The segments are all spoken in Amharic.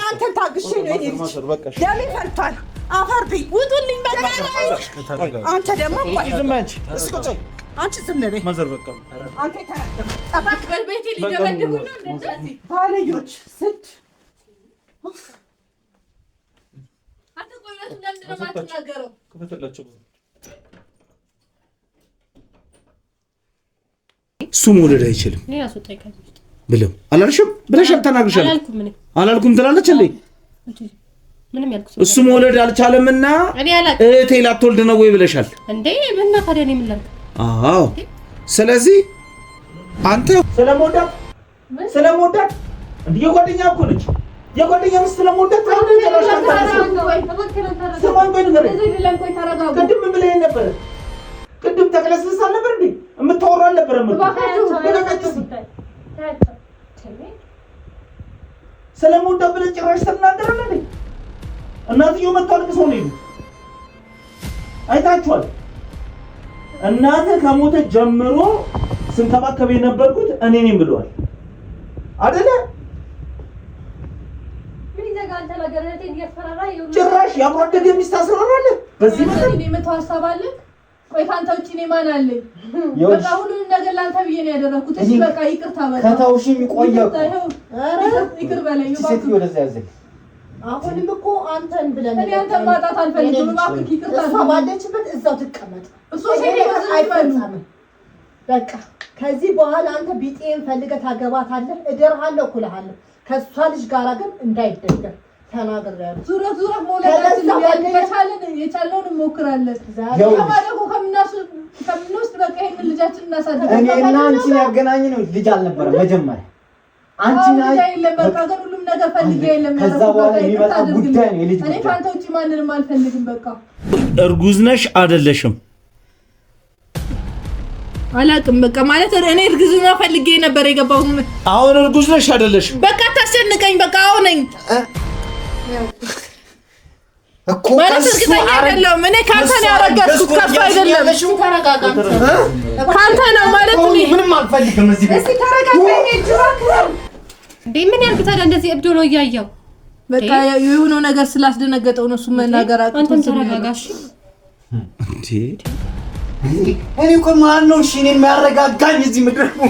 አንተን ታግሼ ነው ደሜ ፈልቷል። አፈር ቢ ውጡልኝ በቃ። አንተ ደግሞ አንቺ ዝም በይ ማዘር በቃ አንተ ተባክ በልቤቴ ሊደበድቡ ነው እንደዚህ ባለዮች ስድ አንተ ቆይለት ለምንድን ነው የማትናገረው? ከፈተላችሁ እሱ መውለድ አይችልም እኔ አስወጣኝ ከዚህ ብለው አላልሽም ብለሽም ተናግረሻል። አላልኩም ትላለች እንዴ? ምንም ያልኩት እሱ መውለድ አልቻለምና እህቴ ላትወልድ ነው ወይ ብለሻል እንዴ? ምን ታዲያ ነው የምላልኩ? አዎ ስለዚህ አንተ ስለሞዳት እንዴ የጓደኛ እኮ ነች የጓደኛ ምስ ስለሞዳት ታውቁ ተራሻን ሰማን ቆይ ነገር ቅድም ምን ብለህ ነበር? ቅድም ተከለስልስ አልነበር እንዴ? የምታወራ አልነበረም እኮ ስለሞዳት ብለህ ጭራሽ ተናገረለ እንዴ? እናትየው መጣልክ ሰው ነው አይታችኋል። እናተ ከሞተ ጀምሮ ስንከባከብ የነበርኩት እኔ ነኝ ብለዋል አይደለ? ምን ይዘጋል ተናገረቴ እያስፈራራ ይሁን ጭራሽ ያሟደገ ሚስት አስራራለ። በዚህ ማለት እኔ መተዋሳባለ ቆይ ካንተ ውጪ እኔ ማን አለኝ? በቃ ሁሉን ነገር ላንተ ብዬ ነው ያደረኩት። እሺ በቃ ይቅርታ በቃ ከተውሽ የሚቆየው ኧረ ይቅር በለኝ ሴት ወደዛ ያዘኝ። አሁንም እኮ አንተን ብለን እኔ አንተን ማጣት አልፈልግም። እባክህ ይቅርታ እሷ ባለችበት እዛው ትቀመጥ። እሱ አይፈልግም። በቃ ከዚህ በኋላ አንተ ቢጤን ፈልገህ ታገባታለህ። እደርሃለሁ እኩልሃለሁ። ከሷ ልጅ ጋር ግን እንዳይደገም ተናግሬያለሁ። ዙረት ሞላታችን ያልቻለን የቻለውን እንሞክራለን። ተማደጉ ከምንወስድ በቃ ይሄን ልጃችን እናሳድጋለን። እኔና አንቺ ያገናኝ ነው ልጅ አልነበረም መጀመሪያ አንቺና አይደለም በቃ ግን ሁሉም ነገር ፈልጌ የለም ነው። ከዛ በኋላ የሚመጣ ጉዳይ ነው የልጅ እኔ ካንተ ውጪ ማንንም አልፈልግም። በቃ እርጉዝ ነሽ አይደለሽም? አላቅም በቃ ማለት እኔ እርግዝና ፈልጌ ነበር የገባው። አሁን እርጉዝ ነሽ አይደለሽም? በቃ ታስጨንቀኝ። በቃ አሁን ነኝ እኮ ማለት እርግጠኛ አይደለሁም። እኔ ካንተ ነው ያረጋግጥኩት ከሱ አይደለም። ተረጋጋ። ካንተ ነው ማለት እኔ ምንም አልፈልግም። እዚህ እስቲ ተረጋጋኝ። እንዴ ምን ያልኩት ታዲያ እንደዚህ እብዶ ነው እያየው በቃ የሆነው ነገር ስላስደነገጠው ነው እሱ መናገር አጥቶ። አንተም ተረጋጋሽ እንዴ እኔ እኮ ማን ነው እሺ እኔን የሚያረጋጋኝ እዚህ ምድር ነው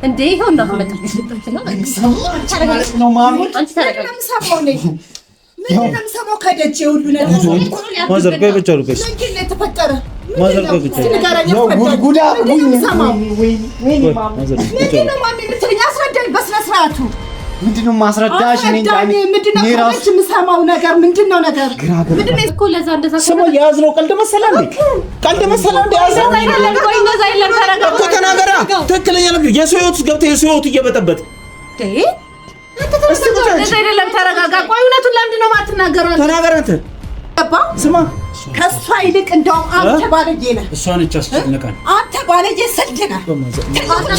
እንዴ? ይሄው እንዳትመጣች ነው ማን አንቺ ተረጋጋ። ምንድን ነው የምሰማው? ከደጅ ሁሉ ነገር ማዘር ቆይ ብቻ ነው ቆይ ምንድን ነው የተፈጠረ? ማዘር ቆይ ብቻ ያው ጉድጉዳ ምንድን ነው ማን የምትለኝ? አስረዳኝ በስነ ስርዓቱ። ምንድን ነው ማስረዳሽ? እኔ ምንድን ነው ከደጅ የምሰማው ነገር? ምንድን ነው ነገር? ምንድን ነው እኮ ለዛ እንደዛ ስሙ ያዝነው ቀልድ መሰላ እንዴ? ቀልድ መሰላ እንዴ? ያዝነው አይደለም። ቆይ እንደዛ አይደለም። ተረጋጋ እኮ ተናገራ። ትክክለኛ ነገር የሰው ህይወት ገብተህ የሰው ህይወት እየበጠበጥ እንደዛ አይደለም። ተረጋጋ። ቆይ እውነቱን ለምንድን ነው የማትናገረው? ተናገር አንተ። ስማ ከሷ ይልቅ እንደውም አንተ ባለጌ ነህ። እሷ ነች አስጨነቀን። አንተ ባለጌ ሰልድ ነህ።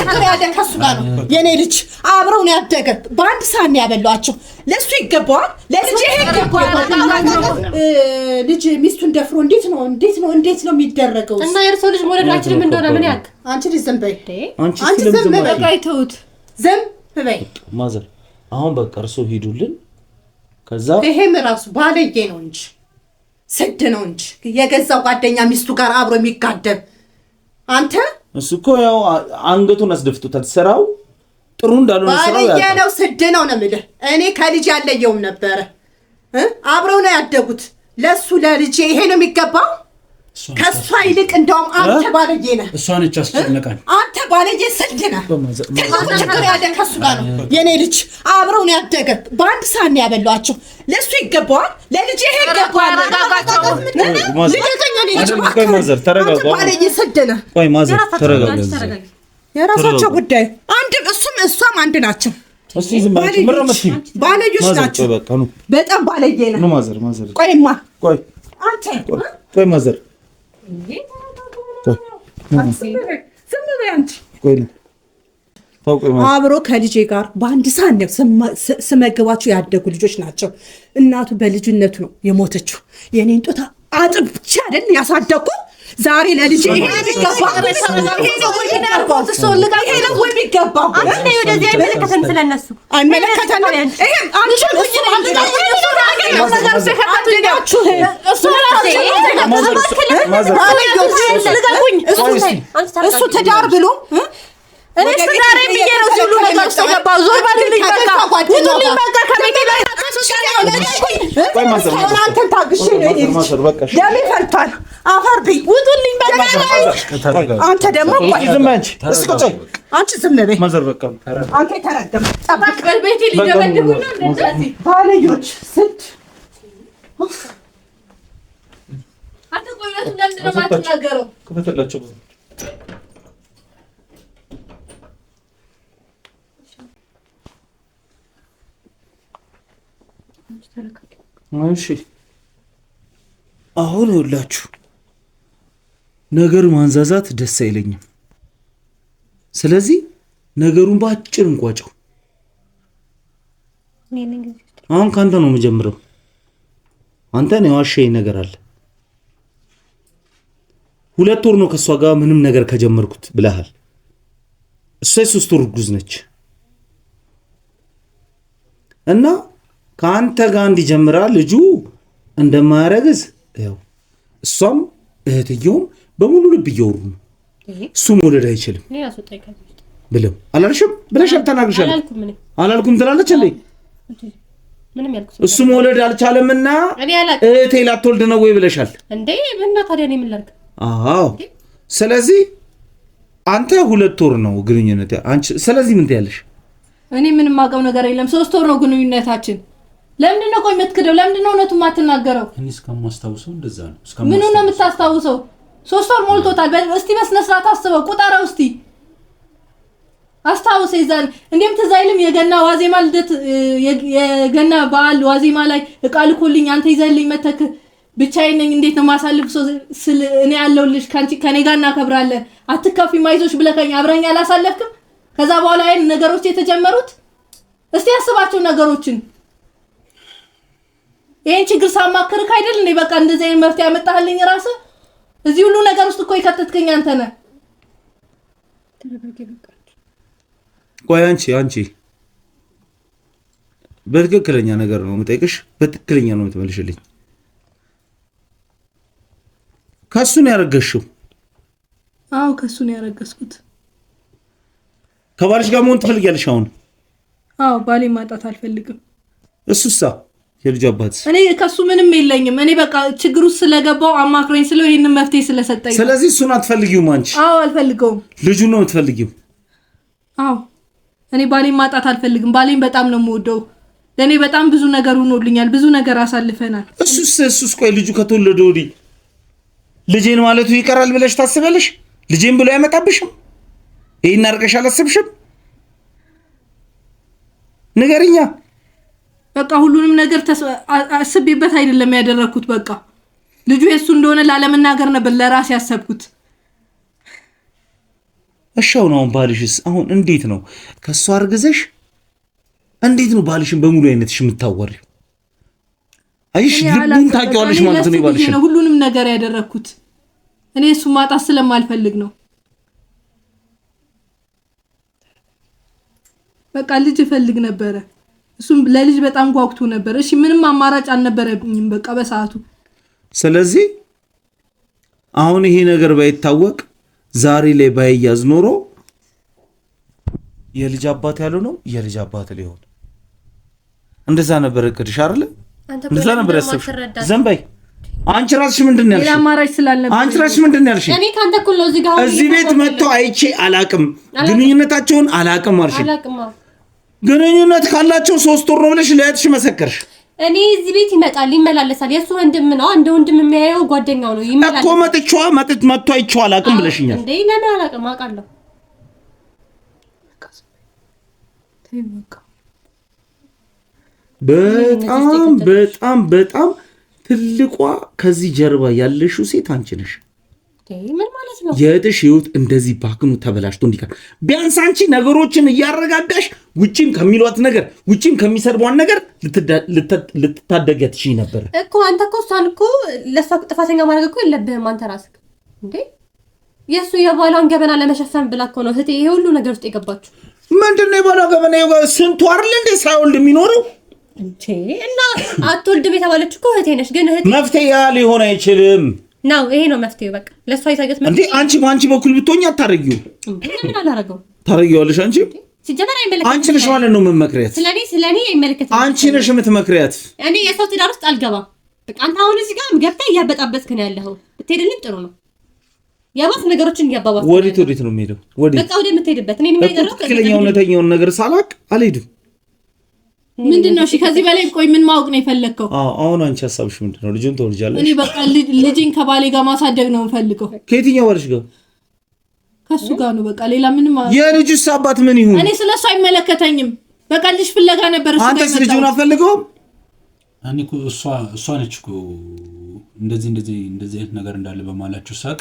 ችግር ያለ ከሱ ጋር ነው። የኔ ልጅ አብረው ነው ያደገ። በአንድ ሰዓት ነው ያበሏቸው። ለሱ ይገባዋል፣ ለልጅ ይሄ ይገባዋል። ልጅ ሚስቱን ደፍሮ እንዴት ነው የሚደረገው? እና የእርሶ ልጅ መውለዳችንም እንደሆነ ምን ያውቅ? አንቺ ልጅ ዝም በይ። አንቺ ዝም በይ። በቃ ይተውት። ዝም በይ ማዘር። አሁን በቃ እርሶ ሂዱልን። ከዛ ይሄም ራሱ ባለጌ ነው እንጂ ስድ ነው እንጂ የገዛው ጓደኛ ሚስቱ ጋር አብሮ የሚጋደም አንተ። እሱ እኮ ያው አንገቱን አስደፍቶታል። ስራው ጥሩ እንዳልሆነ ስራው ባለጌ ነው፣ ስድ ነው ነው የምልህ። እኔ ከልጅ ያለየውም ነበረ። አብረው ነው ያደጉት። ለሱ ለልጅ ይሄ ነው የሚገባው። ከሷ ይልቅ እንደውም አንተ ባለጌ ነህ። እሷ ነች አስጨነቀን። አንተ ባለጌ ስድ ነህ። ችግር ያለ ከሱ ጋር ነው። የኔ ልጅ አብረው ነው ያደገ። በአንድ ሰዓት ነው ያበሏቸው። ለሱ ይገባዋል፣ ለልጅ ይሄ ይገባዋል። ቆይ ማዘር ተረጋጋ። ባለጌ ስድ ነህ። ቆይ ማዘር ተረጋጋ። የራሳቸው ጉዳይ። አንድም እሷም አንድ ናቸው። እሱ ዝም ብለሽ ምረመት ባለጌዎች ናቸው። በጣም ባለጌ ነህ። ነው ማዘር ቆይማ ቆይ አንተ ቆይ ማዘር አብሮ ከልጄ ጋር በአንድ ሳን ስመግባቸው ያደጉ ልጆች ናቸው። እናቱ በልጅነቱ ነው የሞተችው። የኔን ጦታ አጥብቼ አይደል ያሳደኩ። ዛሬ ለልጅ ይሄ የሚገባ አንተ ወደዚህ አይመለከተን ስለነሱ አይመለከተንም። ይሄ አንቺ እሱ ትዳር ብሎ እኔ ትዳር የሚየረው ሁሉ ነገር ተገባው ዞር ባልልኝ በቃ ውጡልኝ በቃ ከቤቴ ላይ አንተን ታግሼ ነው ደሜ ፈልቷል። አፈር ብይ ውጡልኝ በቃ አንተ ደግሞ አንቺ ዝም በይ ማዘር በቃ አንተ ተረደም ጠባቅ በቤቴ ሊደበድቡ ነው እንደዚህ ባለዮች ስድ አንተ ቆይለት ለምን ነው ማትናገረው ከፈተላችሁ እሺ አሁን ይኸውላችሁ ነገር ማንዛዛት ደስ አይለኝም። ስለዚህ ነገሩን ባጭር እንቋጨው። አሁን ካንተ ነው የምጀምረው። አንተ ነው ያዋሸኝ ነገር አለ። 2 ወር ነው ከሷ ጋር ምንም ነገር ከጀመርኩት ብለሃል። እሷ 3 ወር ጉዝ ነች እና ካንተ ጋር እንዲጀምራ ልጁ እንደማያረግዝ ያው እሷም እህትየውም በሙሉ ልብ እየወሩ ነው። እሱ መውለድ አይችልም ብለው አላልሽም? ብለሻል፣ ተናግረሻል። አላልኩም ትላለች እንዴ? እሱ መውለድ አልቻለምና እህቴ ላትወልድ ነው ወይ ብለሻል እንዴ? እና ታዲያ እኔ ምን ላድርግ? አዎ፣ ስለዚህ አንተ 2 ወር ነው ግንኙነት አንቺ። ስለዚህ ምን ትያለሽ? እኔ ምንም ማቀው ነገር የለም። 3 ወር ነው ግንኙነታችን። ለምንድን ነው ቆይ የምትክደው? ለምንድን ነው እውነቱን ማትናገረው? እኔ እስከማስታውሰው እንደዛ ነው። ምን ነው የምታስታውሰው? 3 ወር ሞልቶታል። እስቲ በስነ ስርዓት አስበው፣ ቁጠረው እስቲ አስታውስ። ይዛን እንዴም ትዝ አይልም? የገና ዋዜማ ልደት የገና በዓል ዋዜማ ላይ እቃ ልኮልኝ አንተ ይዘልኝ መተክ ብቻዬን ነኝ እንዴት ነው ማሳልፍ ስለ እኔ ያለውልሽ ከኔ ጋር እናከብራለን አትካፊ ማይዞሽ ብለከኝ አብረኛ አላሳለፍክም? ከዛ በኋላ አይን ነገሮች የተጀመሩት። እስቲ አስባቸው ነገሮችን። ይሄን ችግር ሳማክርክ አይደል እንዴ በቃ እንደዚህ አይነት መፍትሄ ያመጣህልኝ ራስህ። እዚህ ሁሉ ነገር ውስጥ እኮ ይከተትከኝ አንተ ነህ። ቆይ አንቺ በትክክለኛ ነገር ነው የምጠይቅሽ፣ በትክክለኛ ነው የምትመልሽልኝ። ከሱ ነው ያረገሽው? አዎ ከሱ ነው ያረገስኩት። ከባልሽ ጋር መሆን ትፈልጊያለሽ አሁን? አዎ ባሌ ማጣት አልፈልግም። እሱሳ የልጅ አባት እኔ ከሱ ምንም የለኝም። እኔ በቃ ችግሩ ስለገባው አማክረኝ ስለው ይሄንን መፍትሄ ስለሰጠኝ። ስለዚህ እሱን አትፈልጊውም አንቺ? አዎ አልፈልገውም። ልጁን ነው የምትፈልጊው? አዎ እኔ ባሌን ማጣት አልፈልግም። ባሌን በጣም ነው የምወደው። ለኔ በጣም ብዙ ነገር ሆኖልኛል። ብዙ ነገር አሳልፈናል። እሱስ ቆይ ልጁ ከተወለደ ወዲህ ልጄን ማለቱ ይቀራል ብለሽ ታስበለሽ? ልጄን ብሎ ያመጣብሽም? ይሄን አርቀሽ አላሰብሽም? ንገሪኛ። በቃ ሁሉንም ነገር አስቤበት አይደለም ያደረኩት። በቃ ልጁ የሱ እንደሆነ ላለመናገር ነበር ለራሴ ያሰብኩት። እሻው ነው ባልሽስ አሁን እንዴት ነው ከሷ አርግዘሽ እንዴት ነው ባልሽን በሙሉ አይነትሽ የምታወሪው? አይሽ ልቡን ታውቂዋለሽ ማለት ነው ባልሽን። ሁሉንም ነገር ያደረኩት እኔ እሱ ማጣት ስለማልፈልግ ነው። በቃ ልጅ ፈልግ ነበር። እሱም ለልጅ በጣም ጓጉቶ ነበር። እሺ ምንም አማራጭ አልነበረብኝም በቃ በሰዓቱ። ስለዚህ አሁን ይሄ ነገር ባይታወቅ ዛሬ ላይ ባይያዝ ኖሮ የልጅ አባት ያለው ነው የልጅ አባት ሊሆን እንደዛ ነበር እቅድሽ አይደል? እንደዛ ነበር ያሰብሽ። ዘንበይ አንቺ ራስሽ ምንድን ነው ያልሽኝ? አማራጭ ስላልነበር አንቺ ራስሽ ምንድን ነው ያልሽኝ? እኔ ካንተ እኮ ነው እዚህ ቤት መጥቶ አይቼ አላቅም፣ ግንኙነታቸውን አላቅም አልሽኝ። ግንኙነት ካላቸው 3 ወር ነው ብለሽ ለእህትሽ መሰከርሽ። እኔ እዚህ ቤት ይመጣል ይመላለሳል። የሱ ወንድም ነው፣ እንደ ወንድም የሚያየው ጓደኛው ነው። ይመላለሳል እኮ መጥቶ አይቼው አላቅም ብለሽኛል። እንዴ ለምን አላቅም? አውቃለሁ። በጣም ትልቋ ከዚህ ጀርባ ያለሽው ሴት አንቺ ነሽ። ምን ማለት ነው? የእህትሽ ህይወት እንደዚህ ባክኑ ተበላሽቶ እንዲቀር ቢያንስ አንቺ ነገሮችን እያረጋጋሽ ውጪም ከሚሏት ነገር ውጪም ከሚሰርቧን ነገር ልትታደገት ነበር እኮ። አንተ እኮ እሷን እኮ ለሷ ጥፋተኛ ማድረግ እኮ የለብህም አንተ ራስህ እንዴ የሱ የባሏን ገበና ለመሸፈን ብላ እኮ ነው እህቴ ይሄ ሁሉ ነገር ውስጥ የገባችሁ። ምንድነው የባሏ ገበና? ስንቱ አይደል እንዴ ሳይወልድ የሚኖረው እንዴ? እና አትወልድ ቤት አባለች እኮ እህቴ ነሽ። ግን እህቴ መፍትሄ ያ ሊሆን አይችልም ነው። ይሄ ነው መፍትሄው። በቃ ለሷ ይታገት እንዴ አንቺ በአንቺ በኩል ብትሆኛ አታረጊው። ምን አላረገው? ታረጊዋለሽ አንቺ ሲጀመር አይመለከትም። አንቺ ነሽ ማለት ነው የምትመክሪያት። ስለኔ አይመለከትም። አንቺ ነሽ የምትመክሪያት። እኔ የሰው ትዳር ውስጥ አልገባም። በቃ አንተ አሁን እዚህ ጋር ገብተህ እያበጣበጥክ ነው ያለኸው። ብትሄድልኝ ጥሩ ነው። ያባስ ነገሮችን እያባባስ ወዴት ነው የምሄደው? በቃ ወደ የምትሄድበት እኔ የማይደረው ትክክለኛው እውነተኛውን ነገር ሳላቅ አልሄድም። ምንድነው? እሺ ከዚህ በላይ ቆይ ምን ማወቅ ነው የፈለግከው? አሁን አንቺ ሐሳብሽ ምንድነው? ልጅን ትወልጃለሽ? እኔ በቃ ልጅን ከባሌ ጋር ማሳደግ ነው የምፈልገው። ከየትኛው ባልሽ ጋር? ከሱ ጋር ነው በቃ። ሌላ ምንም የልጅስ አባት ምን ይሁን? እኔ ስለሱ አይመለከተኝም። በቃ ልጅ ፍለጋ ነበር እሱ። አንተስ ልጅውን አፈልገውም? እኔ እኮ እሷ ነች እኮ እንደዚህ አይነት ነገር እንዳለ በማላችሁ ሳቅ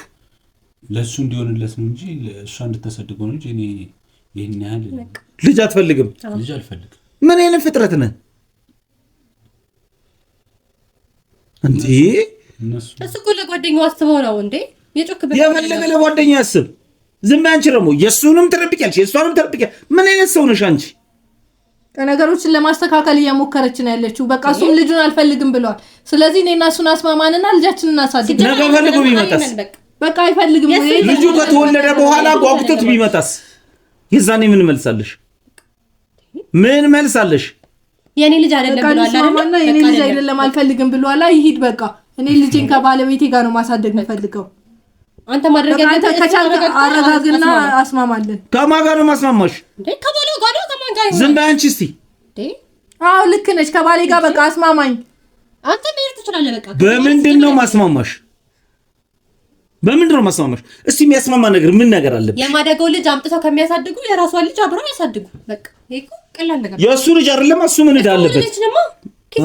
ለሱ እንዲሆንለት ነው እንጂ እሷ እንድታሳድገው ነው እንጂ እኔ ይሄን ያህል ልጅ አትፈልግም? ልጅ አልፈልግም። ምን አይነት ፍጥረት ነህ እንዴ? እሱ እኮ ለጓደኛው አስበው ነው እንዴ የጮክበት። የፈለገ ለጓደኛ ያስብ። ዝም በይ አንቺ ደግሞ የሱንም ትረብቂያለሽ የሷንም ትረብቂያለሽ። ምን አይነት ሰው ነሽ አንቺ? ነገሮችን ለማስተካከል እየሞከረች ነው ያለችው። በቃ እሱም ልጁን አልፈልግም ብለዋል። ስለዚህ እኔና እሱን አስማማንና ልጃችንን እናሳድግ። ነገ ፈልጎ ቢመጣስ? በቃ አይፈልግም። ልጁ ከተወለደ በኋላ ጓጉቶት ቢመጣስ? የዛኔ ምን መልሳለሽ? ምን መልሳለሽ? የኔ ልጅ አይደለም ብሏል አይደል? የኔ ልጅ አይደለም አልፈልግም ብሏል። ይሄድ በቃ። እኔ ልጄን ከባለቤቴ ጋር ነው ማሳደግ የምፈልገው። አንተ ማድረግ ያለበት ከቻልክ አረጋግና አስማማለን። ከማን ጋር ነው ማስማማሽ? ከባሌ ጋር ነው። ከማን ጋር? ዝም በይ አንቺ እስቲ። አዎ ልክ ነች። ከባሌ ጋር በቃ አስማማኝ። አንተ መሄድ ትችላለህ። በቃ በምንድን ነው ማስማማሽ? በምንድን ነው ማስማማሽ? እስቲ የሚያስማማ ነገር ምን ነገር አለብሽ? የማደገው ልጅ አምጥተው ከሚያሳድጉ የራሷን ልጅ አብረው ያሳድጉ። በቃ ይሄ እኮ ቀላል ነገር። የእሱ ልጅ አይደለም እሱ ምን እዳ አለበት?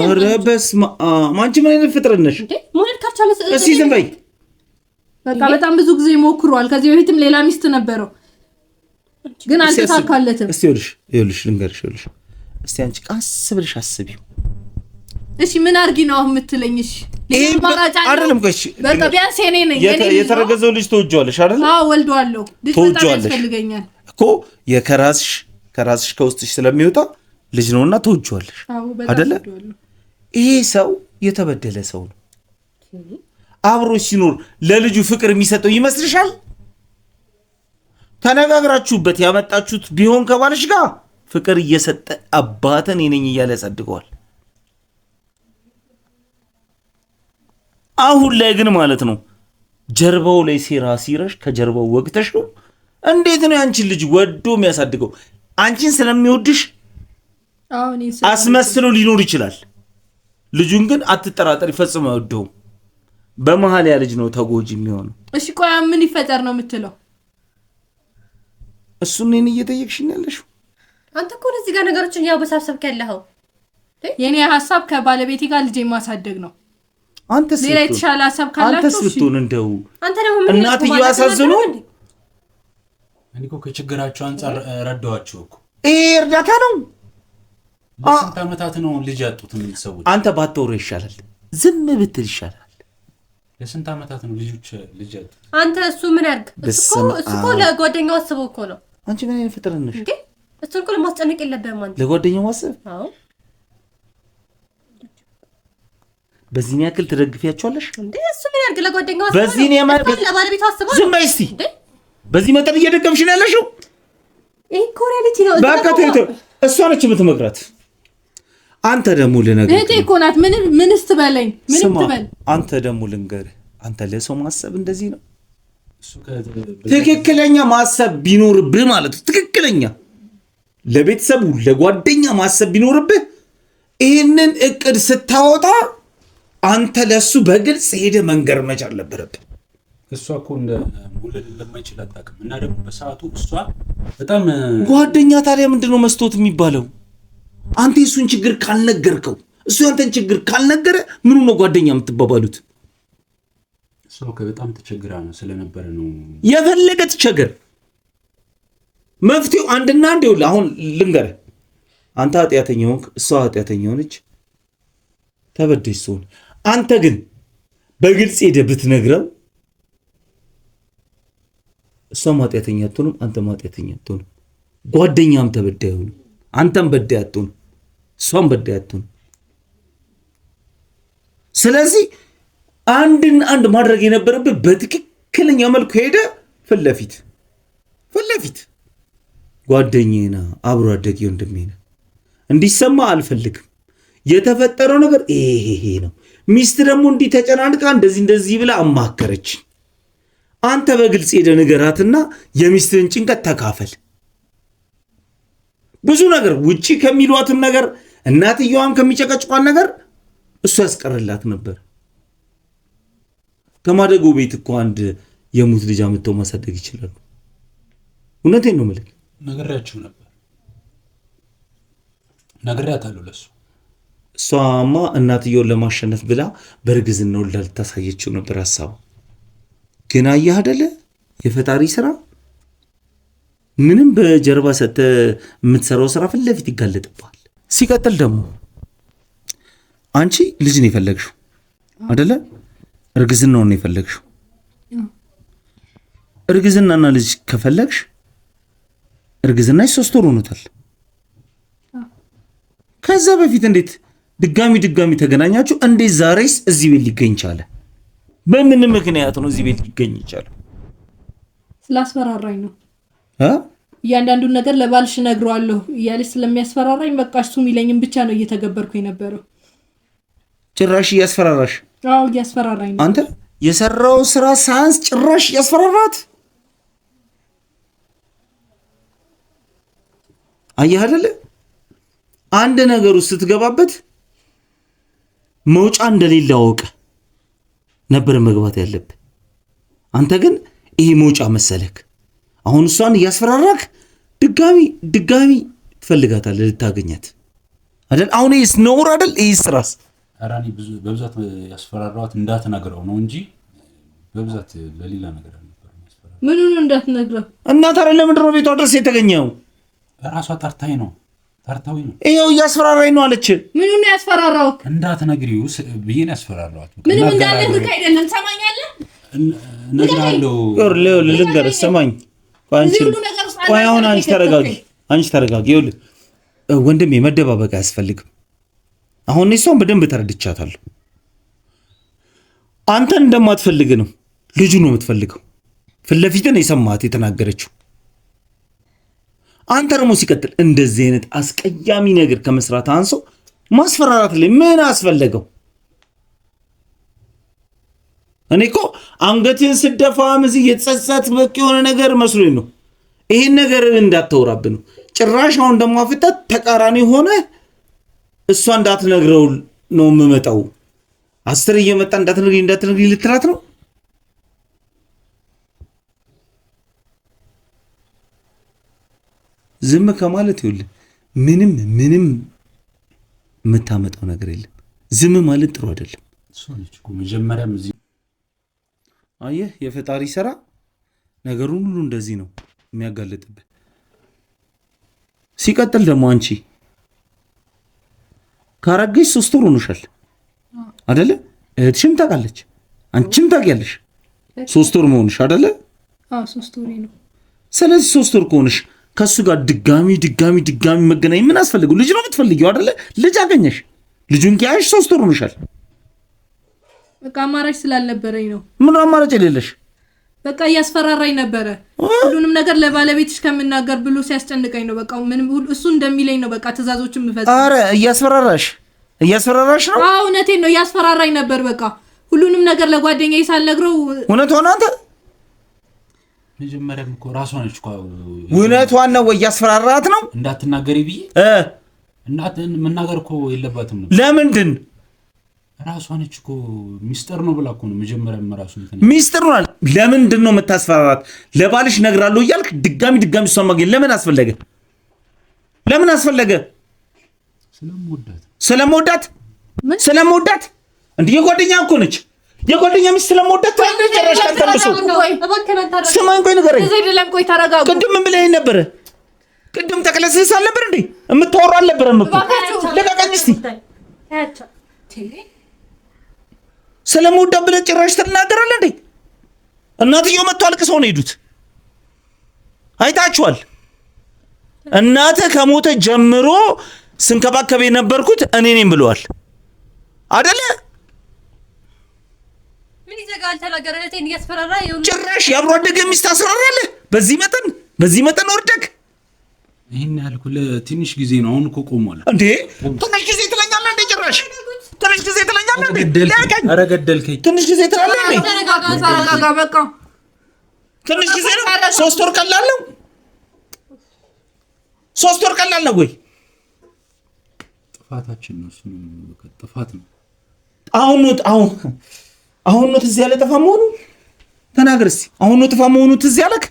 ኧረ በስመ አብ! አንቺ ምን አይነት ፍጥረት ነሽ? ሞኔል ካቻለ እስቲ ዝም በይ። በቃ በጣም ብዙ ጊዜ ሞክሯል። ከዚህ በፊትም ሌላ ሚስት ነበረው ግን አልተሳካለትም። እስቲ ይኸውልሽ ልንገርሽ። እስቲ አንቺ ቀስ ብለሽ አስቢው። እሺ ምን አድርጊ ነው አሁን የምትለኝ? እሺ አይደለም ቆይሽ በቃ ቢያንስ የኔ ነኝ የተረገዘው ልጅ ተወጇለሽ አይደል? አዎ ወልዷለሁ። ልጅ በጣም ያስፈልገኛል እኮ ከራስሽ ከውስጥሽ ስለሚወጣ ልጅ ነውና ተወጇለሽ አይደለ? ይሄ ሰው የተበደለ ሰው ነው። አብሮ ሲኖር ለልጁ ፍቅር የሚሰጠው ይመስልሻል? ተነጋግራችሁበት ያመጣችሁት ቢሆን ከባልሽ ጋር ፍቅር እየሰጠ አባተን የነኝ እያለ ያሳድገዋል። አሁን ላይ ግን ማለት ነው ጀርባው ላይ ሴራ ሲረሽ ከጀርባው ወግተሽ ነው። እንዴት ነው ያንቺን ልጅ ወዶ የሚያሳድገው? አንቺን ስለሚወድሽ አስመስሎ ሊኖር ይችላል። ልጁን ግን አትጠራጠሪ ፈጽሞ አይወደውም። በመሃል ያ ልጅ ነው ተጎጂ የሚሆነው። እሺ ቆይ ምን ይፈጠር ነው የምትለው? እሱን እኔን እየጠየቅሽኝ ያለሽው? አንተ እኮ እዚህ ጋር ነገሮችን ያው በሳብሰብክ ያለኸው። የኔ ሐሳብ ከባለቤቴ ጋር ልጄ ማሳደግ ነው። አንተስ ሌላ የተሻለ ሐሳብ ካላችሁ አንተስ ብትሆን እንደው አንተ ደግሞ ምን እናትዬው ያሳዝኑ። እኔ እኮ ከችግራቸው አንፃር ረዳኋቸው እኮ። ይሄ እርዳታ ነው። ለስንት ዓመታት ነው ልጅ ያጡት ምን ሰዎች? አንተ ባትወሩ ይሻላል፣ ዝም ብትል ይሻላል። ለስንት ዓመታት ነው ልጅ ያጡት? አንተ እሱ ምን ያርግ? እሱ እኮ ለጓደኛው አስበው እኮ ነው። አንቺ ምን አይነት ፍጥረት ነሽ? እሱ እኮ ለማስጨነቅ የለብህም አንተ። ለጓደኛው ማሰብ? አዎ። በዚህ ያክል ትደግፊያቸዋለሽ እንዴ? እሱ ምን ያርግ? ለጓደኛው አስበው። በዚህ ነው ማለት ለባለቤቱ አስበው። ዝም በይ እስቲ። በዚህ መጠን እየደገምሽ ነው ያለሽው? ይሄ እኮ ሪያሊቲ ነው። በቃ ተይው። እሷ ነች የምትመክራት። አንተ ደግሞ ልነግርህ እህቴ እኮ ናት። ምንስ ትበለኝ? ምን ትበል? አንተ ደግሞ ልንገርህ፣ አንተ ለሰው ማሰብ እንደዚህ ነው። ትክክለኛ ማሰብ ቢኖርብህ ማለት ነው። ትክክለኛ ለቤተሰቡ ለጓደኛ ማሰብ ቢኖርብህ ይህንን እቅድ ስታወጣ አንተ ለሱ በግልጽ ሄደ መንገር መቻል ነበረብህ። እሷ እኮ መውለድ እንደማይችል አታውቅም። እና ደግሞ በሰዓቱ እሷ በጣም ጓደኛ ታዲያ ምንድን ነው መስቶት የሚባለው? አንተ የሱን ችግር ካልነገርከው እሱ ያንተን ችግር ካልነገረ ምኑ ነው ጓደኛ የምትባባሉት? እሷ በጣም ተቸግራ ነው ስለነበረ ነው። የፈለገ ተቸገር፣ መፍትሄው አንድና አንድ ይኸውልህ። አሁን ልንገርህ፣ አንተ ኃጢአተኛ ሆንክ፣ እሷ ኃጢአተኛ ሆነች፣ ተበደሽ ሲሆን አንተ ግን በግልጽ ሄደህ ብትነግረው እሷም ኃጢአተኛ አትሆንም፣ አንተም ኃጢአተኛ አትሆንም። ጓደኛም ተበዳይ አይሆንም። አንተም በዳይ አትሆንም፣ እሷም በዳይ አትሆንም። ስለዚህ አንድ ማድረግ የነበረብህ በትክክለኛ መልኩ ሄደ ፊት ለፊት ጓደኛዬ ነህ፣ አብሮ አደጌ ወንድሜ ነህ እንዲሰማ አልፈልግም። የተፈጠረው ነገር ይሄ ነው። ሚስት ደግሞ እንዲህ ተጨናንቃ እንደዚህ ብላ አማከረች። አንተ በግልጽ ሄደ ንገራትና የሚስትህን ጭንቀት ተካፈል። ብዙ ነገር ውጪ ከሚሏትም ነገር እናትየዋም ከሚጨቀጭቋን ነገር እሱ ያስቀርላት ነበር። ከማደጎ ቤት እኮ አንድ የሙት ልጅ አምጥተው ማሳደግ ይችላሉ። እውነቴን ነው የምልህ። ነግሬያችሁ ነበር፣ ነግሬያታለሁ ለሱ። እሷማ እናትየውን ለማሸነፍ ብላ በእርግዝናው ልታሳየችው ነበር ሀሳቡ። ግን አየህ አይደለ የፈጣሪ ስራ ምንም በጀርባ ሰተህ የምትሰራው ስራ ፊት ለፊት ይጋለጥብሃል። ሲቀጥል ደግሞ አንቺ ልጅ ነው የፈለግሽው አይደለ? እርግዝናውን ነው የፈለግሽው። እርግዝናና ልጅ ከፈለግሽ እርግዝናሽ 3 ወር ሆኖታል። ከዛ በፊት እንዴት ድጋሚ ተገናኛችሁ? እንዴት ዛሬስ እዚህ ቤት ሊገኝ ቻለ? በምን ምክንያት ነው እዚህ ቤት ሊገኝ ይቻለ? ስላስፈራራኝ ነው። እያንዳንዱን ነገር ለባልሽ ነግረዋለሁ እያለች ስለሚያስፈራራኝ በቃ እሱ የሚለኝም ብቻ ነው እየተገበርኩ የነበረው። ጭራሽ እያስፈራራሽ? አዎ እያስፈራራኝ ነው። አንተ የሰራው ስራ ሳንስ ጭራሽ እያስፈራራት። አየህ አይደለ አንድ ነገር ውስጥ ስትገባበት መውጫ እንደሌለ አወቀ ነበር መግባት ያለብህ። አንተ ግን ይሄ መውጫ መሰለክ። አሁን እሷን እያስፈራራክ ድጋሚ ትፈልጋታለህ ልታገኛት አይደል? አሁን ይሄስ ነውር አይደል? ይሄስ ራስ አራኒ በብዛት ያስፈራራዋት እንዳትነግረው ነው እንጂ በብዛት ለሌላ ነገር አልነበረም ያስፈራራው። ምኑን እንዳትነግረው? እና ታዲያ ለምንድን ነው ቤቷ ድረስ የተገኘው? ራሷ ጠርታኝ ነው ይሄው እያስፈራራኝ ነው አለች። ምኑን ያስፈራራው? እንዳትነግሪው ብዬሽ ነው ያስፈራራዋት። ምንም እንዳልነግርህ አይደለም። ሰማኛለህ? ነግራለሁ። ልንገርህ፣ ሰማኝ። ቆይ አሁን አንቺ ተረጋጊ። ይኸውልህ ወንድሜ መደባበቅ አያስፈልግም። አሁን እሷን በደንብ ተረድቻታለሁ። አንተን እንደማትፈልግ ነው ልጁ ነው የምትፈልገው። ፊት ለፊት ነው የሰማት የተናገረችው። አንተ ደግሞ ሲቀጥል እንደዚህ አይነት አስቀያሚ ነገር ከመስራት አንሶ ማስፈራራት ላይ ምን አስፈለገው? እኔ እኮ አንገትን ስደፋ እዚህ የተጸጸት በቂ የሆነ ነገር መስሎኝ ነው። ይሄን ነገር እንዳትወራብህ ነው። ጭራሽ አሁን ደግሞ አፍጠት ተቃራኒ ሆነ እሷ እንዳትነግረው ነው የምመጣው። 10 እየመጣ እንዳትነግሪ ልትላት ነው። ዝም ከማለት ይኸውልህ ምንም የምታመጣው ነገር የለም። ዝም ማለት ጥሩ አይደለም። መጀመሪያም እዚህ አየህ የፈጣሪ ስራ ነገሩን ሁሉ እንደዚህ ነው የሚያጋልጥብህ። ሲቀጥል ደግሞ አንቺ ካረገሽ 3 ወር ሆኖሻል አይደለ? እህትሽም ታውቃለች፣ አንቺም ታውቂያለሽ 3 ወር መሆንሽ አይደለ? አዎ 3 ወር ነው። ስለዚህ 3 ወር ከሆንሽ ከሱ ጋር ድጋሚ መገናኘት ምን አስፈልገው? ልጅ ነው የምትፈልጊው አይደለ? ልጅ አገኘሽ፣ ልጁን ከያሽ 3 ወር ሆኖሻል። በቃ አማራጭ ስላልነበረኝ ነው። ምን አማራጭ የሌለሽ? በቃ እያስፈራራኝ ነበረ። ሁሉንም ነገር ለባለቤትሽ ከምናገር ብሎ ሲያስጨንቀኝ ነው። በቃ ምንም እሱ እንደሚለኝ ነው በቃ ትእዛዞችን የምፈጽመው። አረ እያስፈራራሽ ነው? አዎ እውነቴን ነው፣ እያስፈራራኝ ነበር። በቃ ሁሉንም ነገር ለጓደኛዬ ሳልነግረው እውነት ሆነ። አንተ መጀመሪያም እኮ ራሷ ነች እኮ እውነቷን ነው ወይ እያስፈራራት ነው? እንዳትናገሪ ብዬ መናገር እኮ የለባትም ነው። ለምንድን ራሷ ነች እኮ ሚስጥር ነው ብላ እኮ ነው መጀመሪያም ራሱ ሚስጥር ነው። ለምንድን ነው የምታስፈራራት? ለባልሽ ነግራለሁ እያልክ ድጋሚ እሷን ማግኘት ለምን አስፈለገ? ስለምወዳት እንዲህ የጓደኛ እኮ ነች። የጓደኛ ሚስት ስለምወዳት ጨራሽ ካልተነሱ ስማኝ፣ ቆይ ንገረኝ። ቅድም ምን ብለኸኝ ነበረ? ቅድም ተክለስስ አልነበር እንዴ? የምታወራው አልነበረም እኮ። ልቀቀኝ እስቲ። ስለምወዳት ብለህ ጭራሽ ትናገራለህ እንዴ? እናትየው መጥተው አልቅሰው ነው የሄዱት። አይታችኋል። እናትህ ከሞተ ጀምሮ ስንከባከብ የነበርኩት እኔ ነኝ ብለዋል አይደለ? ምን ይዘጋል? ተናገረ። እህቴን እያስፈራራ ይሁን ጭራሽ የአብሮ አደገ ሚስት አስፈራራለህ። በዚህ መጠን ወርደክ ይሄን ያልኩ ለትንሽ ጊዜ ነው። አሁን እኮ ቆሟል እንዴ። ትንሽ ጊዜ ትለኛለህ እንዴ? ጭራሽ ትንሽ ጊዜ ትለኛለህ እንዴ? ኧረ ገደልከኝ። ትንሽ ጊዜ ትላለህ እንዴ? ተረጋጋ በቃ። ትንሽ ጊዜ ነው። 3 ወር ቀላል ነው። 3 ወር ቀላል ነው ወይ? ጥፋታችን ነው። እሱ በቃ ጥፋት ነው። አሁን ነው ትዝ ያለ ጥፋት መሆኑ ተናገር እስኪ። አሁን ነው ጥፋት መሆኑ ትዝ ያለክ?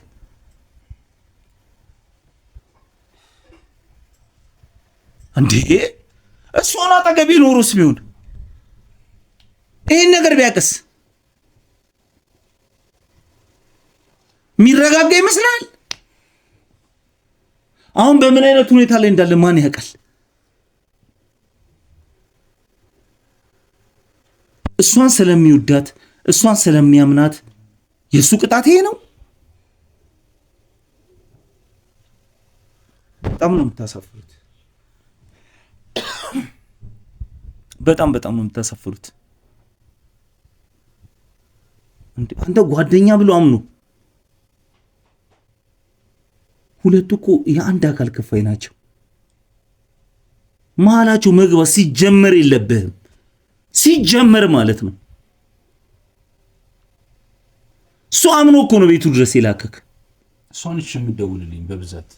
እንዴ እሷን አጠገቤ ኖሮስ ቢሆን ይሄን ነገር ቢያቅስ የሚረጋጋ ይመስላል? አሁን በምን አይነት ሁኔታ ላይ እንዳለ ማን ያውቃል? እሷን ስለሚወዳት እሷን ስለሚያምናት የሱ ቅጣት ይሄ ነው። በጣም ነው የምታሳፍሩት። በጣም ነው የምታሳፍሩት። አንተ ጓደኛ ብሎ አምኖ ሁለቱ እኮ የአንድ አካል ክፋይ ናቸው። መሀላቸው መግባት ሲጀመር የለብህም። ሲጀመር ማለት ነው። እሱ አምኖ እኮ ነው ቤቱ ድረስ የላከክ። እሷ ነች የምትደውልልኝ በብዛት።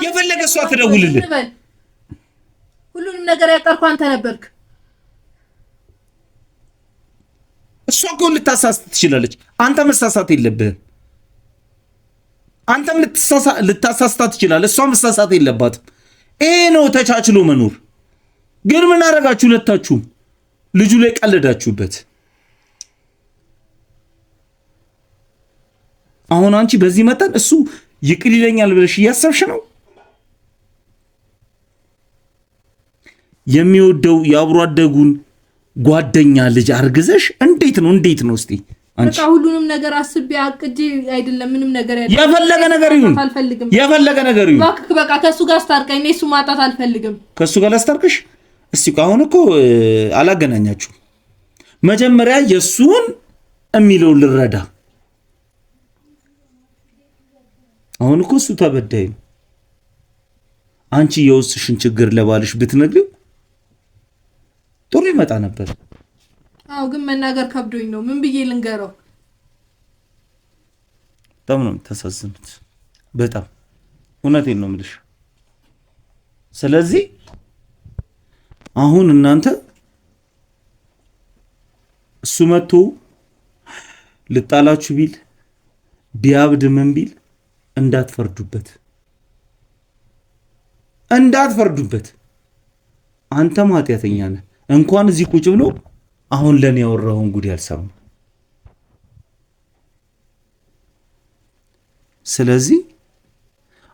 የፈለገ እሷ ትደውልልህ። ሁሉንም ነገር ያቀርኩ አንተ ነበርክ። እሷ እኮ ልታሳስት ትችላለች። አንተ መሳሳት የለብህም። አንተም ልታሳስታት ትችላለህ። እሷ መሳሳት የለባትም። ይሄ ነው ተቻችሎ መኖር። ግን ምን አደረጋችሁ? ሁለታችሁም ልጁ ላይ ቀለዳችሁበት። አሁን አንቺ በዚህ መጠን እሱ ይቅር ይለኛል ብለሽ እያሰብሽ ነው? የሚወደው የአብሮ አደጉን ጓደኛ ልጅ አርግዘሽ እንዴት ነው እስቲ አንቺ? በቃ ሁሉንም ነገር አስቤ አቅጄ አይደለም ምንም ነገር የፈለገ ነገር ይሁን እባክህ በቃ ከሱ ጋር አስታርቀኝ። እሱ ማጣት አልፈልግም። ከሱ ጋር ላስታርቅሽ? እስቲ አሁን እኮ አላገናኛችሁ። መጀመሪያ የሱን የሚለው ልረዳ። አሁን እኮ እሱ ተበዳይ ነው። አንቺ የውስጥሽን ችግር ለባልሽ ብትነግሪው ጥሩ ይመጣ ነበር። አው ግን መናገር ከብዶኝ ነው። ምን ብዬ ልንገረው? በጣም ነው የምታሳዝኑት። በጣም እውነቴን ነው የምልሽ። ስለዚህ አሁን እናንተ እሱ መጥቶ ልጣላችሁ ቢል ቢያብድ ምን ቢል እንዳትፈርዱበት። አንተም ኃጢአተኛ ነህ። እንኳን እዚህ ቁጭ ብሎ አሁን ለኔ ያወራውን ጉድ ያልሰማ። ስለዚህ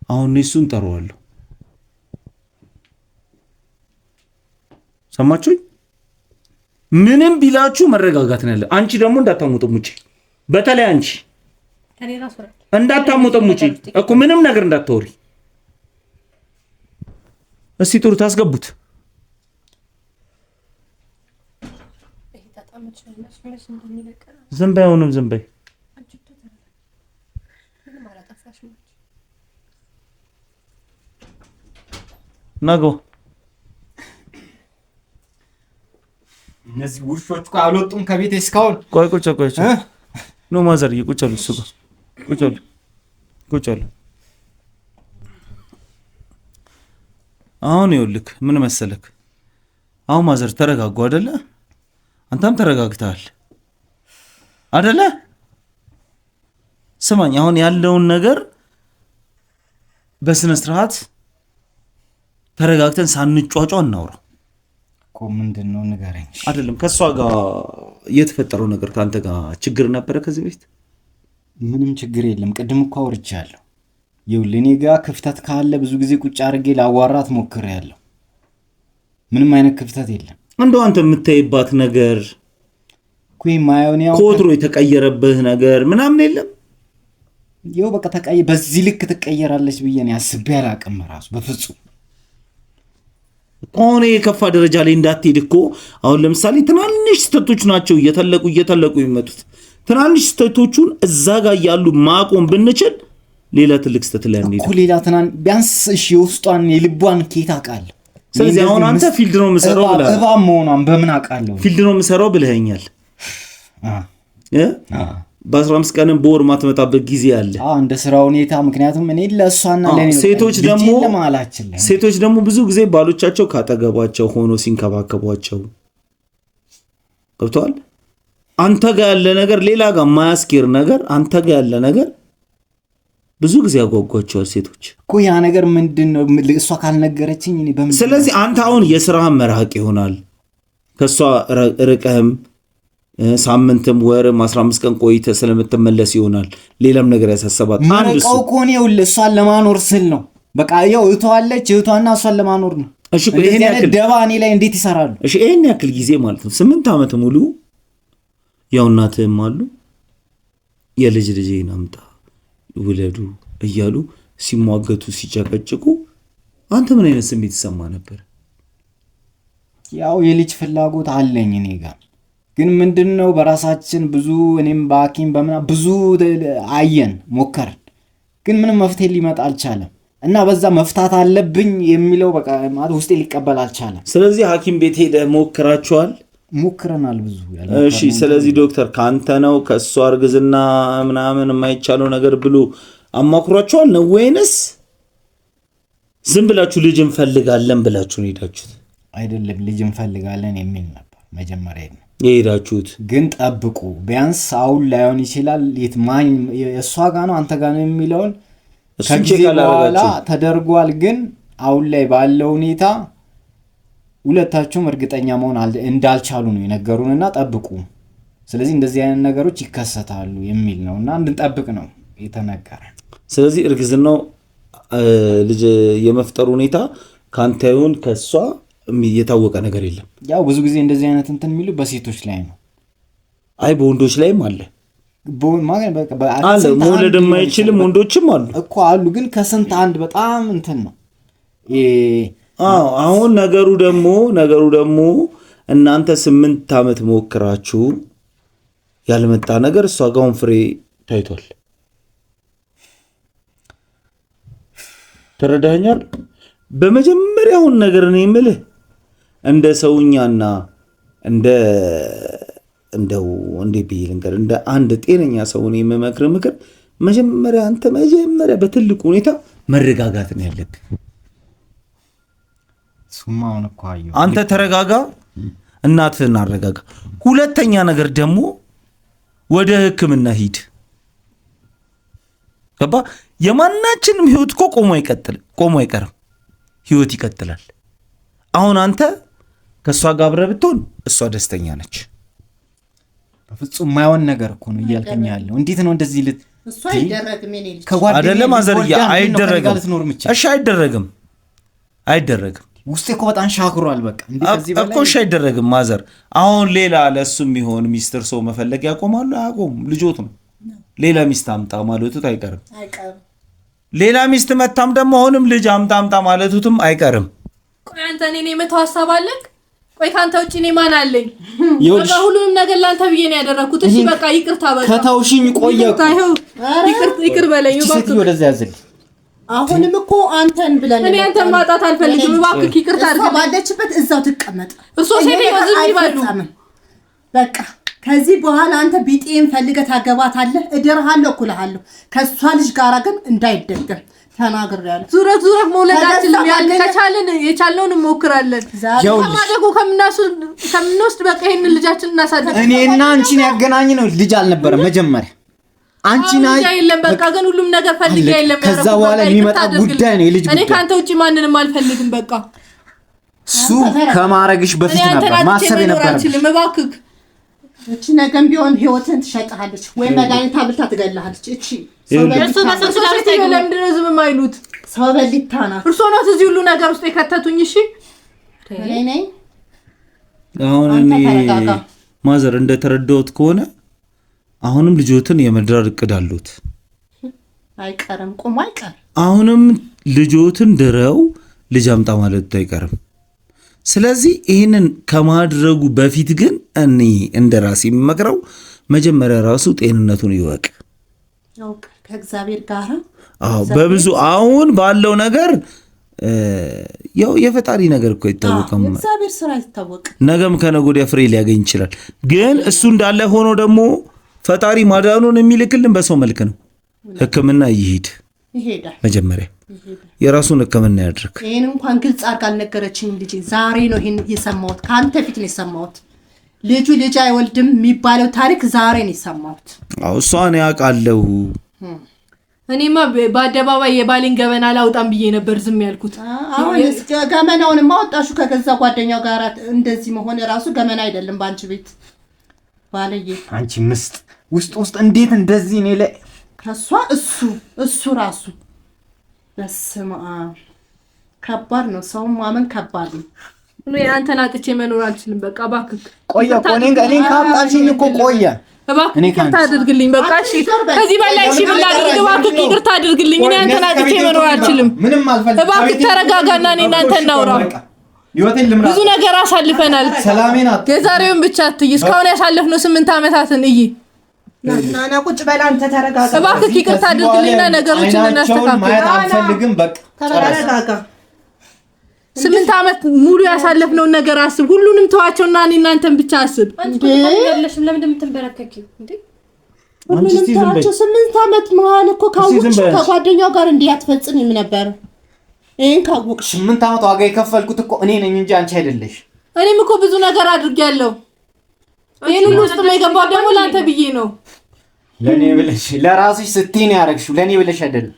አሁን እሱን ጠራዋለሁ። ሰማችሁኝ? ምንም ቢላችሁ መረጋጋት ነው ያለ። አንቺ ደግሞ እንዳታሙጥሙጪ። በተለይ አንቺ እንዳታሙጥሙጪ እኮ ምንም ነገር እንዳታወሪ። እስቲ ጥሩ ታስገቡት። ዝም በይ፣ አሁንም ዝም በይ። ናጎ እነዚህ ውሾች እኮ አልወጡም ከቤቴ እስካሁን። ቆይ ኖ ማዘርዬ ቁጭ አሉ። እሱ ጋር ቁጭ አሉ። አሁን ይኸውልህ ምን መሰለክ፣ አሁን ማዘር ተረጋጉ አይደለ? አንተም ተረጋግተሃል አይደለ? ስማኝ፣ አሁን ያለውን ነገር በስነ ስርዓት ተረጋግተን ሳንጫጫ እናውራ እኮ። ምንድነው ንገረኝ። አይደለም ከሷ ጋር የተፈጠረው ነገር ካንተ ጋር ችግር ነበረ ከዚህ በፊት? ምንም ችግር የለም። ቅድም እኮ አውርቻለሁ። ይኸውልህ እኔ ጋር ክፍተት ካለ ብዙ ጊዜ ቁጭ አድርጌ ላዋራት ሞክሬያለሁ። ምንም አይነት ክፍተት የለም። እንደው አንተ የምታይባት ነገር እኮ ማየውን ያው ኮትሮ የተቀየረብህ ነገር ምናምን የለም? ይኸው በቃ በዚህ ልክ ትቀየራለች ብዬ ነው ያስቤ አላቅም ራሱ በፍጹም። ከሆነ የከፋ ደረጃ ላይ እንዳትሄድ እኮ አሁን ለምሳሌ ትናንሽ ስህተቶች ናቸው እየተለቁ ይመጡት። ትናንሽ ስህተቶቹን እዛ ጋር ያሉ ማቆም ብንችል ሌላ ትልቅ ስህተት ላይ አንሄድ እኮ ሌላ ቢያንስ እሺ ውስጧን የልቧን ኬት አውቃለሁ። ስለዚህ አሁን አንተ ፊልድ ነው የምሰራው ብለህ እባብ መሆኗን በምን አውቃለሁ? ፊልድ ነው የምሰራው ብለኸኛል። በ15 ቀንም በወር ማትመጣበት ጊዜ አለ እንደ ስራ ሁኔታ። ምክንያቱም እኔ ለእሷና ለኔ ሴቶች ደግሞ ብዙ ጊዜ ባሎቻቸው ካጠገባቸው ሆኖ ሲንከባከቧቸው ገብተዋል። አንተ ጋር ያለ ነገር ሌላ ጋር ማያስኬር ነገር አንተ ጋር ያለ ነገር ብዙ ጊዜ ያጓጓቸዋል ሴቶች እኮ። ያ ነገር ምንድነው እሷ ካልነገረችኝ እኔ በምን? ስለዚህ አንተ አሁን የሥራህን መራቅ ይሆናል። ከሷ ርቀህም ሳምንትም ወርም 15 ቀን ቆይተህ ስለምትመለስ ይሆናል። ሌላም ነገር ያሳሰባት አንድ ሰው ኮኔ እሷን ለማኖር ስል ነው። በቃ ያው እህቷለች እህቷና እሷን ለማኖር ነው። እሺ ይሄን ያክል ደባ እኔ ላይ እንዴት ይሰራሉ? እሺ ይሄን ያክል ጊዜ ማለት ነው 8 ዓመት ሙሉ ያው እናትህም አሉ የልጅ ልጄን አምጣ ውለዱ እያሉ ሲሟገቱ ሲጨቀጭቁ አንተ ምን አይነት ስሜት ይሰማ ነበር? ያው የልጅ ፍላጎት አለኝ እኔ ጋር ግን ምንድነው በራሳችን ብዙ እኔም ባኪም በመና ብዙ አየን ሞከርን፣ ግን ምንም መፍትሄ ሊመጣ አልቻለም። እና በዛ መፍታት አለብኝ የሚለው በቃ ማለት ውስጤ ሊቀበል አልቻለም። ስለዚህ ሐኪም ቤት ሄደህ ሞክራችኋል? ሞክረናል ብዙ ያለ። እሺ ስለዚህ ዶክተር ካንተ ነው ከሷ እርግዝና ምናምን የማይቻለው ነገር ብሎ አማክሯችኋል ነው ወይንስ ዝም ብላችሁ ልጅ እንፈልጋለን ብላችሁ ነው ሄዳችሁት? አይደለም ልጅ እንፈልጋለን የሚል ነበር መጀመሪያ ነው የሄዳችሁት። ግን ጠብቁ ቢያንስ አሁን ላይሆን ይችላል የትማኝ የሷ ጋር ነው አንተ ጋር ነው የሚለውን ከጊዜ በኋላ ተደርጓል። ግን አሁን ላይ ባለው ሁኔታ ሁለታችሁም እርግጠኛ መሆን እንዳልቻሉ ነው የነገሩንና ጠብቁ። ስለዚህ እንደዚህ አይነት ነገሮች ይከሰታሉ የሚል ነውና እንድንጠብቅ ነው የተነገረ። ስለዚህ እርግዝናው ልጅ የመፍጠር ሁኔታ ካንተ ይሁን ከሷ የታወቀ ነገር የለም። ያው ብዙ ጊዜ እንደዚህ አይነት እንትን የሚሉ በሴቶች ላይ ነው። አይ በወንዶች ላይም አለ መውለድ የማይችልም ወንዶችም አሉ እኮ አሉ። ግን ከስንት አንድ በጣም እንትን ነው። አሁን ነገሩ ደግሞ እናንተ 8 ዓመት ሞክራችሁ ያልመጣ ነገር እሷ ጋውን ፍሬ ታይቷል። ተረዳኸኛል? በመጀመሪያውን ነገር ነው የምልህ እንደ ሰውኛና እንደው ቢልንገር እንደ አንድ ጤነኛ ሰው ነው የምመክር ምክር መጀመሪያ በትልቁ ሁኔታ መረጋጋት ነው ያለብህ። ሱማውን እኮ አየሁ። አንተ ተረጋጋ፣ እናትህን አረጋጋ። ሁለተኛ ነገር ደግሞ ወደ ሕክምና ሂድ። ገባ? የማናችንም ህይወት እኮ ቆሞ አይቀርም። ህይወት ይቀጥላል። አሁን አንተ ከሷ ጋር አብረህ ብትሆን እሷ ደስተኛ ነች። በፍጹም ማይሆን ነገር እኮ ነው እያልከኝ ያለው። እንዴት ነው እንደዚህ እሷ አይደረግም እኔ ልጅ አይደለም አዘርያ አይደረግም። እሺ አይደረግም። ውስጤ እኮ በጣም ሻክሯል። በቃ እንደዚህ በላይ እኮ እሺ አይደረግም። ማዘር አሁን ሌላ ለሱም ይሆን ሚስተር ሰው መፈለግ ያቆማሉ? አያቆሙም። ልጆት ነው። ሌላ ሚስት አምጣ ማለቱት አይቀርም። ሌላ ሚስት መታም ደግሞ አሁንም ልጅ አምጣ ማለቱትም አይቀርም። ቆይ አንተ እኔ መተው ሐሳብ አለክ? ቆይ ካንተ ውጪ እኔ ማን አለኝ? በቃ ሁሉንም ነገር ላንተ ብዬ ነው ያደረኩት። እሺ በቃ ይቅርታ በቃ ከተውሽኝ ቆየኩ። ይቅር በለኝ እባክህ። ወደዛ ያዝል። አሁንም እኮ አንተን ብለን እኔ አንተን ማጣት አልፈልግም። እባክህ ይቅርታ አድርግ። ባለችበት እዛው ትቀመጥ። እሱ ሴት ይወዝም ይባሉ በቃ ከዚህ በኋላ አንተ ቢጤን ፈልገህ ታገባታለህ። እደርሃለሁ እኩልሃለሁ። ከሷ ልጅ ጋራ ግን እንዳይደገም ተናግሬያለሁ። ዙረት መውለዳችን ከቻልን የቻልነውን እንሞክራለን። ከማደጎ ከምንወስድ በቃ ይሄን ልጃችን እናሳድግ። እኔና አንቺን ያገናኝ ነው ልጅ አልነበረ መጀመሪያ አንቺና አይደለም። በቃ ግን ሁሉም ነገር ፈልጌ አይደለም። ከዛ በኋላ የሚመጣ ጉዳይ ነው የልጅ ጉዳይ። እኔ ካንተ ውጪ ማንንም አልፈልግም። በቃ እሱ ከማረግሽ በፊት ነበር ማሰብ የነበረብሽ። እባክህ እቺ ነገም ቢሆን ህይወትን ትሸጣለች ወይ መድኃኒት አብልታ ትገላለች። እቺ ለምንድን ነው ዝም የማይሉት? ሰው በሊታ ናት። እርሶ ናት እዚህ ሁሉ ነገር ውስጥ የከተቱኝ። እሺ ነኝ አሁን እኔ ማዘር እንደተረዳሁት ከሆነ አሁንም ልጆትን የመድራር እቅድ አሉት። አይቀርም ቁም አይቀር። አሁንም ልጆትን ድረው ልጅ አምጣ ማለቱ አይቀርም። ስለዚህ ይህንን ከማድረጉ በፊት ግን እኔ እንደ ራሴ የሚመክረው መጀመሪያ ራሱ ጤንነቱን ይወቅ ከእግዚአብሔር ጋር። በብዙ አሁን ባለው ነገር ያው የፈጣሪ ነገር እኮ አይታወቅም። እግዚአብሔር ስራ አይታወቅም። ነገም ከነገ ወዲያ ፍሬ ሊያገኝ ይችላል። ግን እሱ እንዳለ ሆኖ ደግሞ ፈጣሪ ማዳኑን የሚልክልን በሰው መልክ ነው። ሕክምና ይሄዳል። መጀመሪያ የራሱን ሕክምና ያድርግ። ይሄን እንኳን ግልጽ አድርጋ አልነገረችኝም ልጄ። ዛሬ ነው ይሄን የሰማሁት፣ ከአንተ ፊት ነው የሰማሁት። ልጅ አይወልድም የሚባለው ታሪክ ዛሬ ነው የሰማሁት። እሷን ያውቃለሁ። እኔማ በአደባባይ የባሌን ገበና አላውጣም ብዬ ነበር ዝም ያልኩት። አሁን ገመናውን ማወጣሹ ከገዛ ጓደኛው ጋር እንደዚህ መሆን ራሱ ገመና አይደለም በአንቺ ቤት ባለዬ። አንቺ ምስጥ ውስጥ እንዴት እንደዚህ እኔ ላይ ከሷ እሱ ራሱ በስመ አብ ከባድ ነው። ሰው ማመን ከባድ ነው። እኔ አንተን አጥቼ መኖር አልችልም። በቃ እባክህ ቆየ እኮ እኔን ካጣልሽኝ እኮ ቆየ። እባክህ ይቅርታ አድርግልኝ። በቃ እሺ፣ ከዚህ በላይ እሺ ምን ላድርግ? እባክህ ይቅርታ አድርግልኝ። እኔ አንተን አጥቼ መኖር አልችልም። እባክህ ተረጋጋና እኔ እናንተ እናውራ። ብዙ ነገር አሳልፈናል። የዛሬውን ብቻ አትይ። እስካሁን ያሳለፍነው 8 ዓመታትን እይ። ናና ቁጭ በል አንተ ተረጋጋ። እባክህ ይቅርታ አድርግልኝና ነገሮችን እናስተካክል። ማየት አልፈልግም። በቃ ተረጋጋ። 8 ዓመት ሙሉ ያሳለፍነውን ነገር አስብ። ሁሉንም ተዋቸውና እኔ እናንተን ብቻ አስብ። ያለሽ ለምን እንደምትንበረከኪው እንዴ? ሁሉንም ተዋቸው። 8 ዓመት መሀል እኮ ካወቅሽ ከጓደኛው ጋር እንዲያትፈጽም ነበር። ይሄን ካወቅሽ 8 ዓመት ዋጋ የከፈልኩት እኮ እኔ ነኝ እንጂ አንቺ አይደለሽ። እኔም እኮ ብዙ ነገር አድርጌያለሁ። ይሄን ሁሉ ውስጥ የገባው ደግሞ ላንተ ብዬ ነው። ለኔ ብለሽ ለራስሽ ስትይ ነው ያደረግሽው። ለኔ ብለሽ አይደለም።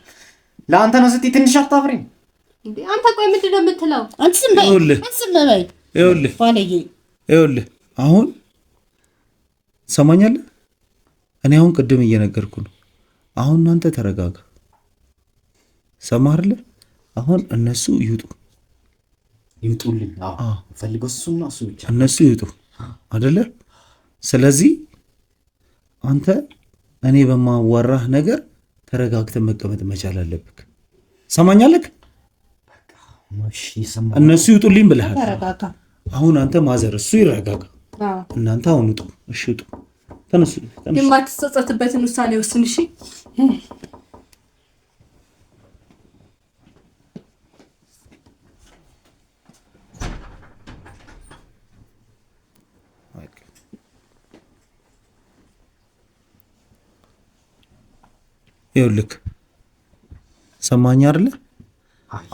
ለአንተ ነው ስትይ ትንሽ አታፍሪም እንዴ? አንተ ቆይ ምንድን ነው የምትለው? አንቺ ዝም በይ። ይኸውልህ አሁን ሰማኛለህ። እኔ አሁን ቅድም እየነገርኩ ነው። አሁን እናንተ ተረጋጋ። ሰማህ አይደለ? አሁን እነሱ ይውጡልኝ። አዎ ፈልገው እሱና እሱ ብቻ እነሱ ይውጡ አይደለ? ስለዚህ አንተ እኔ በማዋራህ ነገር ተረጋግተህ መቀመጥ መቻል አለብህ። ሰማኛለህ? እነሱ ይውጡልኝ ብለሃል። አሁን አንተ ማዘር እሱ ይረጋጋ። እናንተ አሁን ውጡ። እሺ ውጡ። ተነሱ። የማትጸጸትበትን ውሳኔ ወስን። እሺ ይኸውልህ ሰማኝ አይደለ?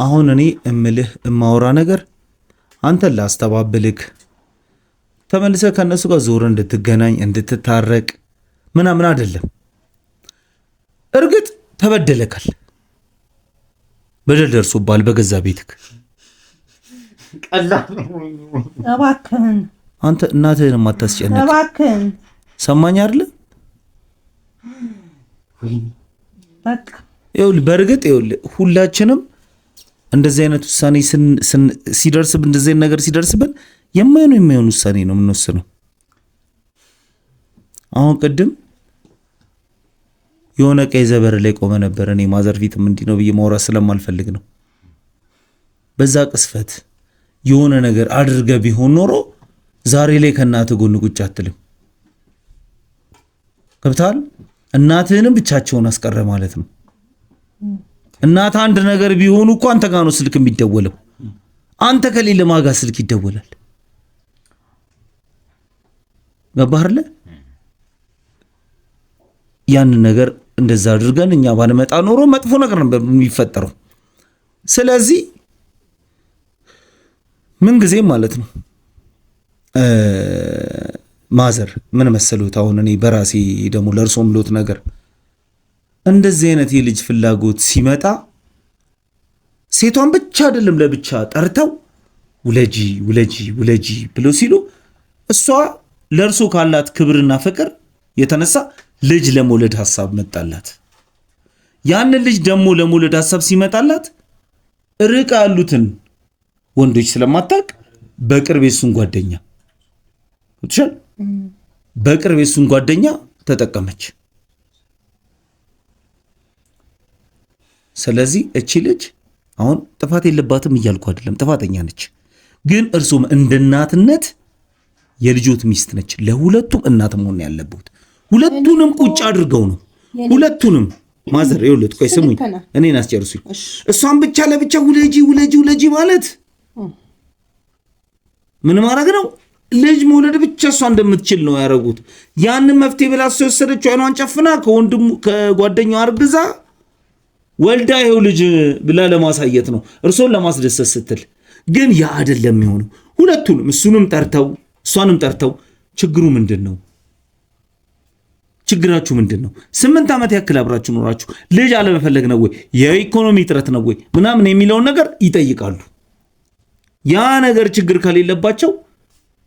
አሁን እኔ እምልህ እማወራ ነገር አንተን ላስተባብልክ ተመልሰህ ከነሱ ጋር ዞር እንድትገናኝ እንድትታረቅ ምናምን አይደለም። እርግጥ ተበደለካል፣ በደል ደርሶባል በገዛ ቤትክ። እባክህን አንተ እናትህን ማታስጨንቅ። እባክህን ሰማኝ አይደለ? በቃ ይኸውልህ በእርግጥ ይኸውልህ ሁላችንም እንደዚህ አይነት ውሳኔ ሲደርስብን እንደዚህ አይነት ነገር ሲደርስብን የማይሆን ውሳኔ ነው የምንወስነው። አሁን የሆነ ቀይ ዘበር ላይ ቆመ ነበር። እኔ ማዘር ፊትም እንዲህ ነው ብዬ ማውራት ስለማልፈልግ ነው። በዛ ቅስፈት የሆነ ነገር አድርገ ቢሆን ኖሮ ዛሬ ላይ ከእናትህ ጎን ቁጭ አትልም። ገብቶሃል? እናትህንም ብቻቸውን አስቀረ ማለት ነው። እናት አንድ ነገር ቢሆኑ እኮ አንተ ጋር ነው ስልክ የሚደወለው። አንተ ከሌለ ማጋ ስልክ ይደወላል። ገባህ አይደለ? ያን ነገር እንደዛ አድርገን እኛ ባንመጣ ኖሮ መጥፎ ነገር ነበር የሚፈጠረው። ስለዚህ ምን ጊዜም ማለት ነው ማዘር ምን መሰሉት፣ አሁን እኔ በራሴ ደግሞ ለእርሶም ሎት ነገር እንደዚህ አይነት የልጅ ፍላጎት ሲመጣ ሴቷን ብቻ አይደለም ለብቻ ጠርተው ውለጂ ውለጂ ውለጂ ብለው ሲሉ እሷ ለእርሶ ካላት ክብርና ፍቅር የተነሳ ልጅ ለመውለድ ሐሳብ መጣላት። ያን ልጅ ደግሞ ለመውለድ ሐሳብ ሲመጣላት ርቃ ያሉትን ወንዶች ስለማታውቅ በቅርብ የሱን ጓደኛ ወጥሻል፣ በቅርብ የሱን ጓደኛ ተጠቀመች። ስለዚህ እቺ ልጅ አሁን ጥፋት የለባትም እያልኩ አይደለም፣ ጥፋተኛ ነች። ግን እርሱም እንደ እናትነት የልጆት ሚስት ነች። ለሁለቱም እናት መሆን ያለበት ሁለቱንም ቁጭ አድርገው ነው ሁለቱንም ማዘር ይኸውልህ፣ ቆይ ስሙኝ፣ እኔን አስጨርሱኝ። እሷን ብቻ ለብቻ ውለጂ ማለት ምን ማድረግ ነው? ልጅ መውለድ ብቻ እሷ እንደምትችል ነው ያደረጉት። ያንን መፍትሄ ብላ ወሰደችው። አይኗን ጨፍና ከወንድሙ ከጓደኛው አርግዛ ወልዳ ይኸው ልጅ ብላ ለማሳየት ነው፣ እርሶን ለማስደሰት ስትል። ግን ያ አይደለም የሚሆነው። ሁለቱንም እሱንም ጠርተው እሷንም ጠርተው ችግሩ ምንድን ነው? ችግራችሁ ምንድን ነው? 8 ዓመት ያክል አብራችሁ ኖራችሁ ልጅ አለመፈለግ ነው ወይ የኢኮኖሚ ጥረት ነው ወይ ምናምን የሚለውን ነገር ይጠይቃሉ። ያ ነገር ችግር ከሌለባቸው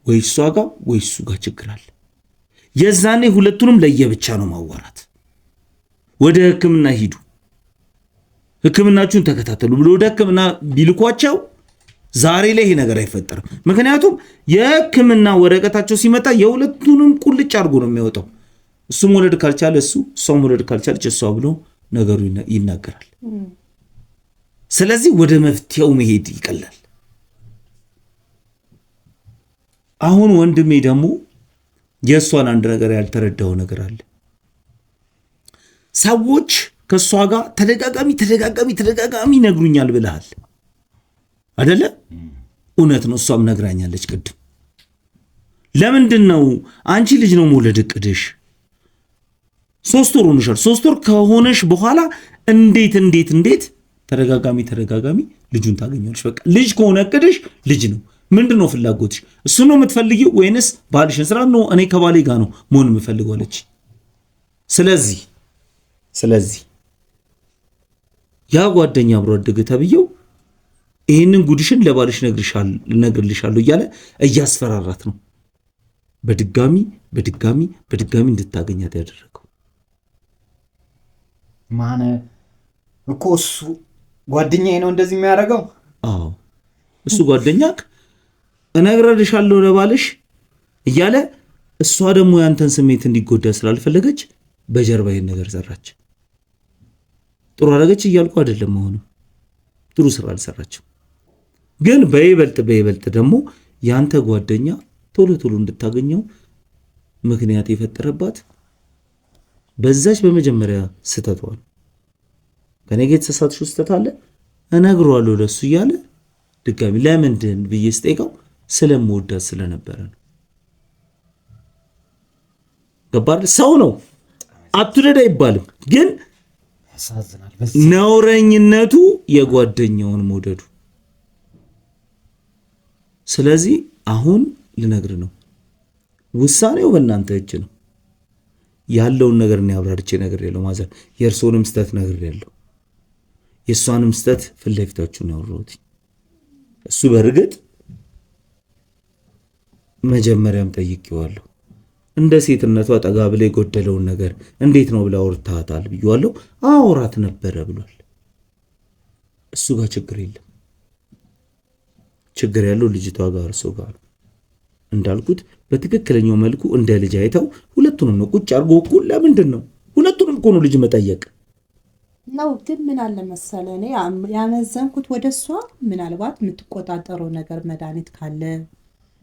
ወይ እሷ ጋር ወይ እሱ ጋር ችግር አለ። የዛኔ ሁለቱንም ለየብቻ ነው ማዋራት። ወደ ሕክምና ሂዱ፣ ሕክምናችሁን ተከታተሉ ብሎ ወደ ሕክምና ቢልኳቸው ዛሬ ላይ ይሄ ነገር አይፈጠርም። ምክንያቱም የሕክምና ወረቀታቸው ሲመጣ የሁለቱንም ቁልጭ አድርጎ ነው የሚወጣው። እሱ መውለድ ካልቻለ እሱ፣ እሷ መውለድ ካልቻለች እሷ ብሎ ነገሩ ይናገራል። ስለዚህ ወደ መፍትሄው መሄድ ይቀላል። አሁን ወንድሜ ደግሞ የእሷን አንድ ነገር ያልተረዳው ነገር አለ። ሰዎች ከእሷ ጋር ተደጋጋሚ ነግሩኛል ብለሃል አደለ? እውነት ነው። እሷም ነግራኛለች ቅድም። ለምንድን ነው አንቺ ልጅ ነው መውለድ እቅድሽ? 3 ወር ሆነሻል። 3 ወር ከሆነሽ በኋላ እንዴት ተደጋጋሚ ልጁን ታገኛለሽ? በቃ ልጅ ከሆነ እቅድሽ ልጅ ነው። ምንድን ነው ፍላጎትሽ? እሱ ነው የምትፈልጊው ወይንስ ባልሽን ስራ ነው? እኔ ከባሌ ጋር ነው መሆን የምፈልገው አለች። ስለዚህ ያ ጓደኛ አብሮ አደገ ተብዬው ይህንን ጉድሽን ለባልሽ ነግርልሻለሁ እያለ እያስፈራራት ነው። በድጋሚ እንድታገኛት ያደረገው ማነ እኮ እሱ ጓደኛዬ ነው እንደዚህ የሚያደርገው። አዎ እሱ ጓደኛክ እነግርልሻለሁ ለባልሽ እያለ እሷ ደግሞ ያንተን ስሜት እንዲጎዳ ስላልፈለገች በጀርባ ይሄን ነገር ሰራች። ጥሩ አደረገች እያልኩ አይደለም። አሁንም ጥሩ ስራ አልሰራችም። ግን በይበልጥ ደግሞ ያንተ ጓደኛ ቶሎ እንድታገኘው ምክንያት የፈጠረባት በዛች በመጀመሪያ ስተቷ ነው። ከኔ ጋር የተሳሳትሽው ስተት አለ እነግረዋለሁ ለሱ እያለ ድጋሚ ለምንድን ብዬ ስጠይቀው ስለምወዳት ስለነበረ ነው። ገባር ሰው ነው አትወደድ አይባልም። ግን ነውረኝነቱ የጓደኛውን መውደዱ። ስለዚህ አሁን ልነግር ነው፣ ውሳኔው በእናንተ እጅ ነው። ያለውን ነገር እኔ አብራርቼ ነግሬያለሁ። ማዘር የእርሶንም ስተት ነግሬያለሁ፣ የእሷንም ስተት ፊት ለፊታችሁ ነው ያወራሁት። እሱ በርግጥ መጀመሪያም ጠይቄዋለሁ፣ እንደ ሴትነቷ ጠጋ ብላ የጎደለውን ነገር እንዴት ነው ብላ አውርታታል ብዬዋለሁ። አውራት ነበረ ብሏል። እሱ ጋር ችግር የለም። ችግር ያለው ልጅቷ ጋር እርሶ ጋር እንዳልኩት በትክክለኛው መልኩ እንደ ልጅ አይተው ሁለቱንም ነው ቁጭ አድርጎ እኩል። ለምንድን ነው ሁለቱንም እኮ ነው ልጅ መጠየቅ ነው። ግን ምን አለ መሰለ እኔ ያመዘንኩት ወደሷ ምናልባት የምትቆጣጠረው ነገር መድኃኒት ካለ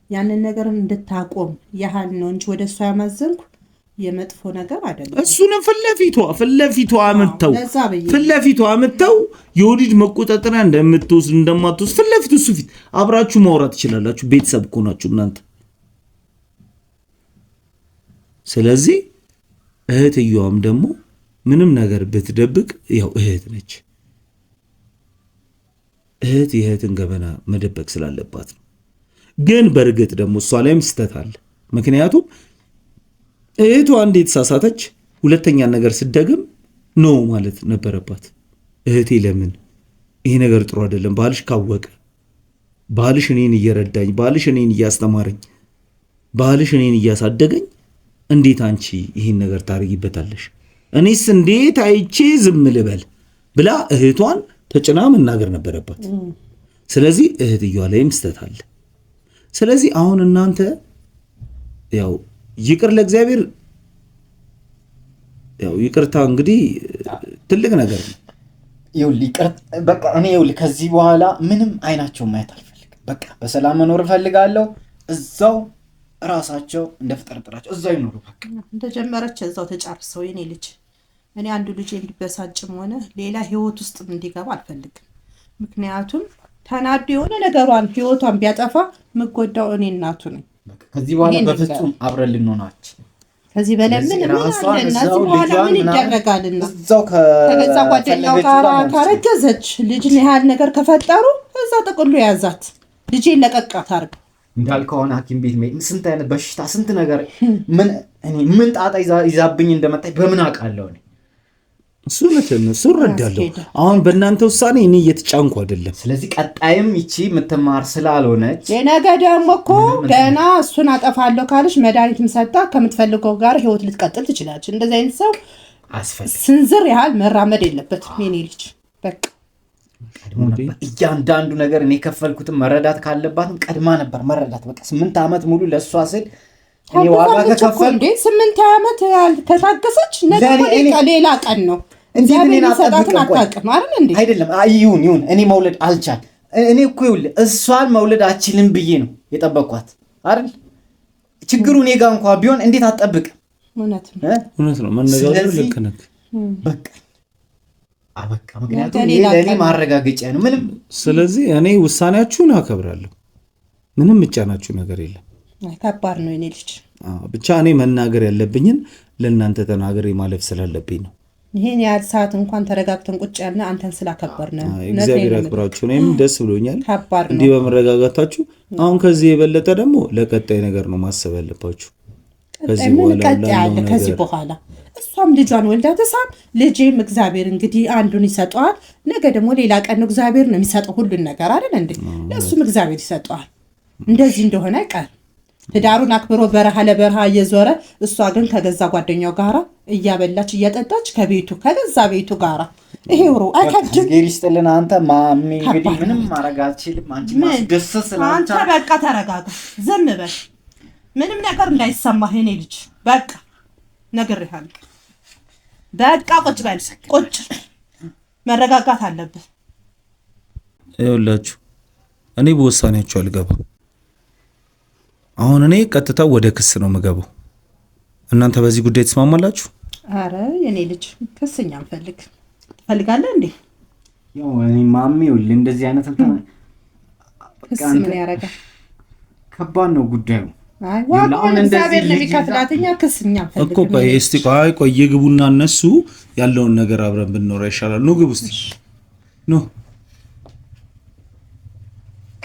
ያንን ነገር እንድታቆም ያህል ነው እንጂ ወደሷ ያመዘንኩ የመጥፎ ነገር አይደለም። እሱንም ፍለፊቷ አመጣው የወሊድ መቆጣጠሪያ እንደምትወስድ እንደማትወስድ ፍለፊቱ እሱ ፊት አብራችሁ ማውራት ትችላላችሁ። ቤተሰብ እኮ ናችሁ እናንተ። ስለዚህ እህትየዋም ደግሞ ምንም ነገር ብትደብቅ ያው እህት ነች። እህት የእህትን ገበና መደበቅ ስላለባት ነው። ግን በእርግጥ ደግሞ እሷ ላይም ስተት አለ። ምክንያቱም እህቷ እንዴት ሳሳተች ሁለተኛ ነገር ስደግም ነው ማለት ነበረባት። እህቴ ለምን ይሄ ነገር ጥሩ አይደለም፣ ባልሽ ካወቀ፣ ባልሽ እኔን እየረዳኝ፣ ባልሽ እኔን እያስተማረኝ፣ ባልሽ እኔን እያሳደገኝ እንዴት አንቺ ይሄን ነገር ታርጊበታለሽ? እኔስ እንዴት አይቼ ዝም ልበል ብላ እህቷን ተጭና መናገር ነበረባት። ስለዚህ እህትየዋ ላይም ስተት አለ። ስለዚህ አሁን እናንተ ያው ይቅር ለእግዚአብሔር ያው ይቅርታ እንግዲህ ትልቅ ነገር ነው። በቃ እኔ ይኸውልህ ከዚህ በኋላ ምንም አይናቸው ማየት አልፈልግም። በቃ በሰላም መኖር እፈልጋለሁ። እዛው ራሳቸው እንደፈጠረጥራቸው እዛው ይኖሩ። በቃ እንደጀመረች እዛው ተጫርሰው የኔ ልጅ። እኔ አንዱ ልጅ እንዲበሳጭም ሆነ ሌላ ህይወት ውስጥ እንዲገባ አልፈልግም። ምክንያቱም ተናዶ የሆነ ነገሯን ህይወቷን ቢያጠፋ የምጎዳው እኔ እናቱ ነኝ። ከዚህ በኋላ በፍጹም አብረን ልንሆናች ከዚህ በላይ ምን አለና እዚህ በኋላ ምን ይደረጋልና እዛው ከገዛ ጓደኛው ጋር ካረገዘች ልጅን ያህል ነገር ከፈጠሩ እዛ ጥቅሉ ያዛት ልጄን ለቀቃት አርግ እንዳልከው ሐኪም ቤት ስንት አይነት በሽታ ስንት ነገር ምን ጣጣ ይዛብኝ እንደመጣች በምን አውቃለሁ እኔ። እሱ እረዳለሁ። አሁን በእናንተ ውሳኔ እኔ እየተጫንኩ አይደለም። ስለዚህ ቀጣይም ይቺ የምትማር ስላልሆነች የነገ ደግሞ እኮ ገና እሱን አጠፋለሁ ካለች መድኃኒትም ሰጣ ከምትፈልገው ጋር ህይወት ልትቀጥል ትችላለች። እንደዚህ አይነት ሰው ስንዝር ያህል መራመድ የለበትም የኔ ልጅ። በቃ እያንዳንዱ ነገር እኔ የከፈልኩትን መረዳት ካለባትም ቀድማ ነበር መረዳት። በቃ 8 ዓመት ሙሉ ለእሷ ስል እኔ ዋጋ ከከፈል 8 ዓመት ከታገሰች ሌላ ቀን ነው። እንዴት እኔን አጣጣም አታውቅም አይደል እንዴ? አይደለም ይሁን እኔ መውለድ አልቻል። እኔ እኮ ይኸውልህ እሷን መውለድ አችልም ብዬ ነው የጠበቅኳት አይደል? ችግሩ እኔ ጋር እንኳን ቢሆን እንዴት አትጠብቅም? እውነት ነው መነጋገር ልክ ነህ። በቃ አበቃ። ምክንያቱም ለእኔ ማረጋገጫ ነው ምንም። ስለዚህ እኔ ውሳኔያችሁን አከብራለሁ። ምንም ምጫናችሁ ነገር የለም። ከባድ ነው የኔ ልጅ። ብቻ እኔ መናገር ያለብኝን ለእናንተ ተናገሬ ማለፍ ስላለብኝ ነው። ይሄን ያህል ሰዓት እንኳን ተረጋግተን ቁጭ ያልን አንተን ስላከበርን ነው። እግዚአብሔር ያክብራችሁ። እኔም ደስ ብሎኛል እንዲህ በመረጋጋታችሁ። አሁን ከዚህ የበለጠ ደግሞ ለቀጣይ ነገር ነው ማሰብ ያለባችሁ። ከዚህ በኋላ እሷም ልጇን ወልዳ ተሳም ልጄም እግዚአብሔር እንግዲህ አንዱን ይሰጠዋል። ነገ ደግሞ ሌላ ቀን ነው እግዚአብሔር ነው የሚሰጠው ሁሉን ነገር አይደል እንዴ? ለእሱም እግዚአብሔር ይሰጠዋል። እንደዚህ እንደሆነ አይቀርም። ትዳሩን አክብሮ በረሃ ለበረሃ እየዞረ እሷ ግን ከገዛ ጓደኛው ጋራ እያበላች እያጠጣች ከገዛ ቤቱ ጋራ ይሄው ሩ አይከብድም። ይስጥልን። አንተ ማሚ እንግዲህ ምንም ማድረግ አልችልም። አንቺ ማስደሰት አንተ በቃ ተረጋጋ፣ ዝም በል፣ ምንም ነገር እንዳይሰማህ የኔ ልጅ። በቃ ነግሬሃለሁ። በቃ ቁጭ በል፣ ቁጭ መረጋጋት አለብህ። ይኸውላችሁ እኔ በውሳኔያችሁ አልገባም። አሁን እኔ ቀጥታ ወደ ክስ ነው የምገባው። እናንተ በዚህ ጉዳይ ተስማማላችሁ? አረ የኔ ልጅ ክስኛ አንፈልግ። ትፈልጋለህ እንዴ? ያው እኔ ማሚ ወል እንደዚህ አይነት ክስ ምን ያደርጋል? ከባድ ነው ጉዳዩ። አይ ዋጋውን እግዚአብሔር ለሚከፍላትኛ ክስኛ አንፈልግ እኮ። ቆይ ይግቡና እነሱ ያለውን ነገር አብረን ብንኖር ይሻላል። ነው ግቡ እስቲ ነው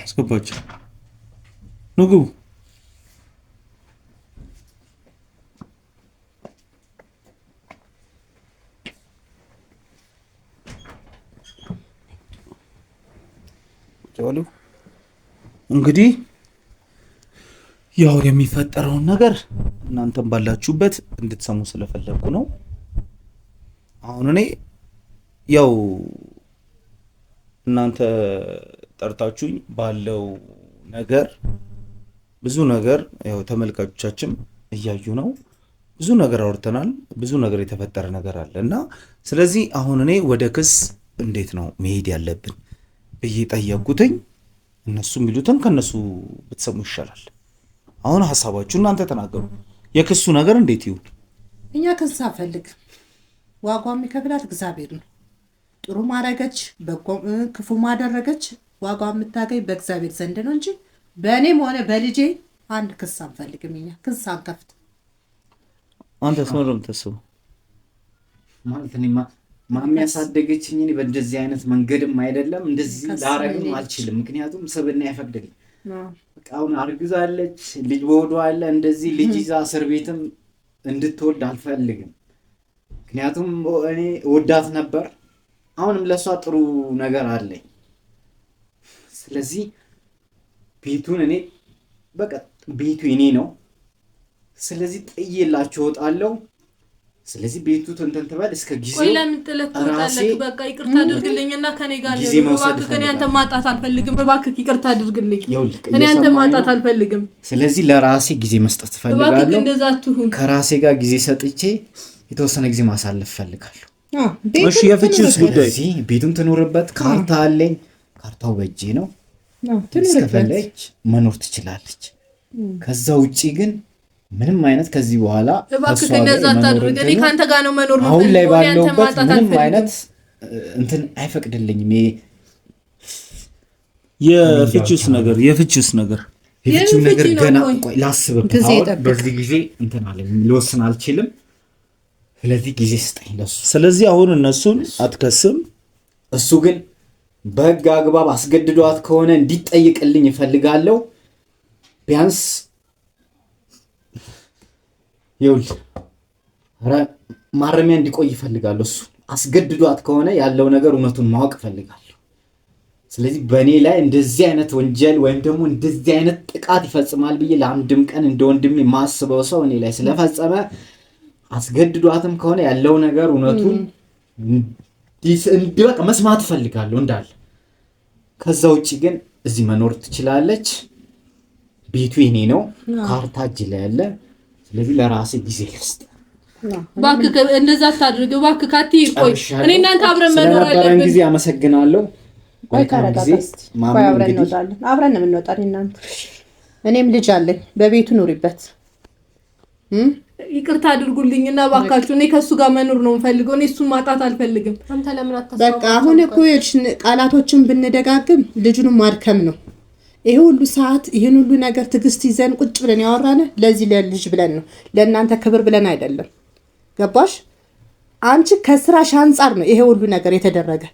አስገባችሁ ነው ግቡ። እንግዲህ ያው የሚፈጠረውን ነገር እናንተም ባላችሁበት እንድትሰሙ ስለፈለኩ ነው። አሁን እኔ ያው እናንተ ጠርታችሁኝ ባለው ነገር ብዙ ነገር ያው ተመልካቾቻችን እያዩ ነው። ብዙ ነገር አውርተናል። ብዙ ነገር የተፈጠረ ነገር አለ እና ስለዚህ አሁን እኔ ወደ ክስ እንዴት ነው መሄድ ያለብን ብዬ ጠየቁትኝ። እነሱ የሚሉትን ከነሱ ብትሰሙ ይሻላል። አሁን ሐሳባችሁ እናንተ ተናገሩ። የክሱ ነገር እንዴት ይሁን? እኛ ክስ አንፈልግም። ዋጋው የሚከፍላት እግዚአብሔር ነው። ጥሩ ማረገች ክፉ ማደረገች ዋጋው የምታገኝ በእግዚአብሔር ዘንድ ነው እንጂ በእኔም ሆነ በልጄ አንድ ክስ አንፈልግም። እኛ ክስ አንከፍት። አንተ ስኖርም ተስቡ ማለት እኔ ማሚ ያሳደገችኝ እኔ በእንደዚህ አይነት መንገድም አይደለም እንደዚህ ላረግም አልችልም። ምክንያቱም ስብና አይፈቅድልኝ። በቃ አሁን አርግዛለች፣ ልጅ በሆዷ አለ። እንደዚህ ልጅ ይዛ እስር ቤትም እንድትወልድ አልፈልግም። ምክንያቱም እኔ ወዳት ነበር። አሁንም ለሷ ጥሩ ነገር አለኝ። ስለዚህ ቤቱን እኔ በቃ ቤቱ የኔ ነው። ስለዚህ ጥዬላችሁ እወጣለሁ። ስለዚህ ቤቱ እንትን ትበል እስከ ጊዜው። ቆይ ለምን ጥለህ ትወጣለህ? በቃ ይቅርታ አድርግልኝና ከኔ ጋር እባክህ። እኔ አንተ ማጣት አልፈልግም። እባክህ ይቅርታ አድርግልኝ። እኔ አንተ ማጣት አልፈልግም። ስለዚህ ለራሴ ጊዜ መስጠት ፈልጋለሁ። እባክህ እንደዛ አትሁን። ከራሴ ጋር ጊዜ ሰጥቼ የተወሰነ ጊዜ ማሳለፍ ፈልጋለሁ። እሺ የፍቺውስ ጉዳይ ቤቱን ትኖርበት፣ ካርታ አለኝ፣ ካርታው በእጄ ነው። እስከፈለች መኖር ትችላለች። ከዛ ውጪ ግን ምንም አይነት ከዚህ በኋላ እባክህ እንደዛ አታድርግ። እኔ ካንተ ጋር ነው መኖር ነው። አሁን ላይ ባለውበት ምንም አይነት እንትን አይፈቅድልኝም። የፍቺውስ ነገር ገና ቆይ ላስብበት። በዚህ ጊዜ እንትን አለኝ ልወስን አልችልም። ስለዚህ ጊዜ ስጠኝ ለሱ። ስለዚህ አሁን እነሱን አትከስም። እሱ ግን በህግ አግባብ አስገድዷት ከሆነ እንዲጠይቅልኝ እፈልጋለሁ። ቢያንስ ይኸውልህ ማረሚያ እንዲቆይ እፈልጋለሁ። እሱ አስገድዷት ከሆነ ያለው ነገር እውነቱን ማወቅ እፈልጋለሁ። ስለዚህ በእኔ ላይ እንደዚህ አይነት ወንጀል ወይም ደግሞ እንደዚህ አይነት ጥቃት ይፈጽማል ብዬ ለአንድም ቀን እንደ ወንድሜ የማስበው ሰው እኔ ላይ ስለፈጸመ አስገድዷትም ከሆነ ያለው ነገር እውነቱን እንዲበቃ መስማት እፈልጋለሁ እንዳለ። ከዛ ውጭ ግን እዚህ መኖር ትችላለች። ቤቱ የኔ ነው፣ ካርታ እጅ ላይ ያለ። ስለዚህ ለራሴ ጊዜ ልስጥ። እባክህ እንደዛ አታድርግ እባክህ። ካትይ ቆይ እኔ እናንተ አብረን መኖር አለብን። ጊዜ አመሰግናለሁ። ቆይ አብረን ነው የምንወጣው እናንተ። እኔም ልጅ አለኝ፣ በቤቱ ኑሪበት። ይቅርታ አድርጉልኝና እባካችሁ እኔ ከሱ ጋር መኖር ነው የምፈልገው። እኔ እሱን ማጣት አልፈልግም። አንተ ለምን አታስበው? በቃ አሁን እኮ ቃላቶችን ብንደጋግም ልጁን ማድከም ነው። ይሄ ሁሉ ሰዓት ይሄን ሁሉ ነገር ትዕግስት ይዘን ቁጭ ብለን ያወራነ ለዚህ ለልጅ ብለን ነው፣ ለእናንተ ክብር ብለን አይደለም። ገባሽ? አንቺ ከስራሽ አንጻር ነው ይሄ ሁሉ ነገር የተደረገ።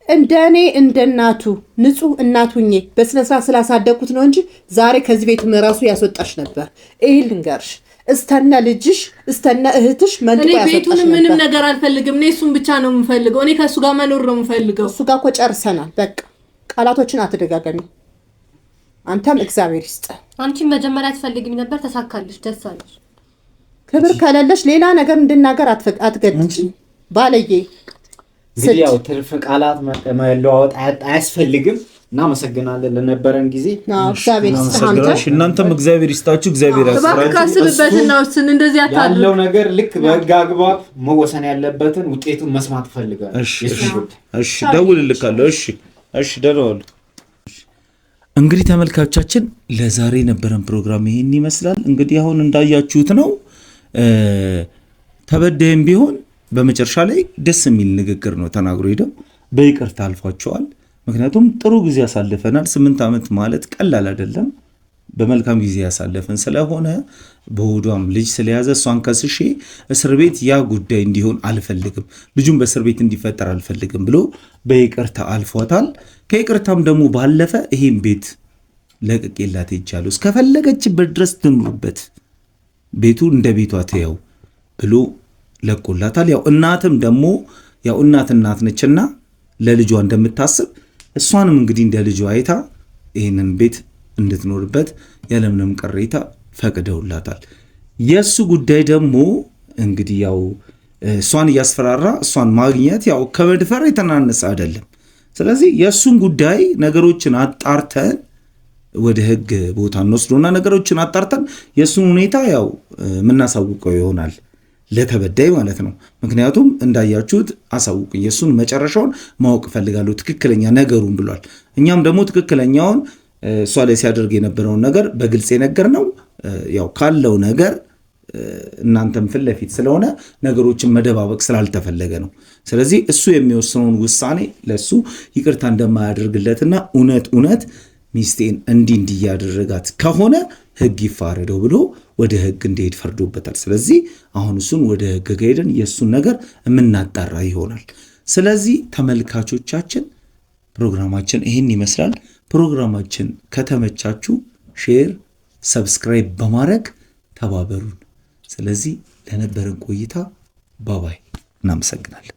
እንደኔ እንደናቱ ንጹህ እናቱኜ በስነ ስርዓት ስላሳደኩት ነው እንጂ ዛሬ ከዚህ ቤት ራሱ ያስወጣሽ ነበር። ይሄ ልንገርሽ፣ እስተና ልጅሽ እስተና እህትሽ መንጥቆ ያስወጣሽ ነበር። እኔ ቤቱን ምንም ነገር አልፈልግም። እኔ እሱን ብቻ ነው የምፈልገው። እኔ ከሱ ጋር መኖር ነው የምፈልገው። እሱ ጋር እኮ ጨርሰናል። በቃ ቃላቶችን አትደጋገሚ። አንተም እግዚአብሔር ይስጥ። አንቺን መጀመሪያ አትፈልጊም ነበር፣ ተሳካልሽ፣ ደስ አለሽ። ክብር ከሌለሽ ሌላ ነገር እንድናገር አትገድጂ። ባለዬ እንግዲህ ያው ትርፍ ቃላት መለዋወጥ አያስፈልግም። እናመሰግናለን ለነበረን ጊዜ። እግዚአብሔር ይስጥሽ። እናንተም እግዚአብሔር ይስጣችሁ። እግዚአብሔር ያስራችሁ። እንደዚህ ያለው ነገር ልክ በህግ አግባብ መወሰን ያለበትን ውጤቱን መስማት ፈልጋለሁ። እሺ ደውልልካለሁ። እሺ ደህና ዋሉ። እንግዲህ ተመልካቾቻችን ለዛሬ የነበረን ፕሮግራም ይሄን ይመስላል። እንግዲህ አሁን እንዳያችሁት ነው። ተበዳይም ቢሆን በመጨረሻ ላይ ደስ የሚል ንግግር ነው ተናግሮ ሄደው በይቅርታ አልፏቸዋል። ምክንያቱም ጥሩ ጊዜ ያሳልፈናል። 8 ዓመት ማለት ቀላል አይደለም። በመልካም ጊዜ ያሳለፈን ስለሆነ በሆዷም ልጅ ስለያዘ እሷን ከስሼ እስር ቤት ያ ጉዳይ እንዲሆን አልፈልግም፣ ልጁም በእስር ቤት እንዲፈጠር አልፈልግም ብሎ በይቅርታ አልፏታል። ከይቅርታም ደግሞ ባለፈ ይሄን ቤት ለቅቄላት ሄጃለሁ፣ እስከፈለገችበት ድረስ ትኑርበት፣ ቤቱ እንደ ቤቷ ትየው ብሎ ለቆላታል። ያው እናትም ደግሞ ያው እናት ነችና ለልጇ እንደምታስብ እሷንም እንግዲህ እንደ ልጇ አይታ ይህንን ቤት እንድትኖርበት ያለምንም ቅሬታ ፈቅደውላታል። የእሱ ጉዳይ ደግሞ እንግዲህ ያው እሷን እያስፈራራ እሷን ማግኘት ያው ከመድፈር የተናነሰ አይደለም። ስለዚህ የእሱን ጉዳይ ነገሮችን አጣርተን ወደ ህግ ቦታ እንወስዶና ነገሮችን አጣርተን የእሱን ሁኔታ ያው የምናሳውቀው ይሆናል ለተበዳይ ማለት ነው። ምክንያቱም እንዳያችሁት አሳውቁኝ፣ የእሱን መጨረሻውን ማወቅ እፈልጋለሁ ትክክለኛ ነገሩን ብሏል። እኛም ደግሞ ትክክለኛውን እሷ ላይ ሲያደርግ የነበረውን ነገር በግልጽ የነገር ነው። ያው ካለው ነገር እናንተም ፊት ለፊት ስለሆነ ነገሮችን መደባበቅ ስላልተፈለገ ነው። ስለዚህ እሱ የሚወስነውን ውሳኔ ለሱ ይቅርታ እንደማያደርግለትና እውነት ሚስቴን እንዲህ እያደረጋት ከሆነ ህግ ይፋረደው ብሎ ወደ ህግ እንዲሄድ ፈርዶበታል። ስለዚህ አሁን እሱን ወደ ህግ ሄደን የእሱን ነገር የምናጣራ ይሆናል። ስለዚህ ተመልካቾቻችን ፕሮግራማችን ይህን ይመስላል። ፕሮግራማችን ከተመቻችሁ ሼር፣ ሰብስክራይብ በማድረግ ተባበሩን። ስለዚህ ለነበረን ቆይታ ባባይ እናመሰግናለን።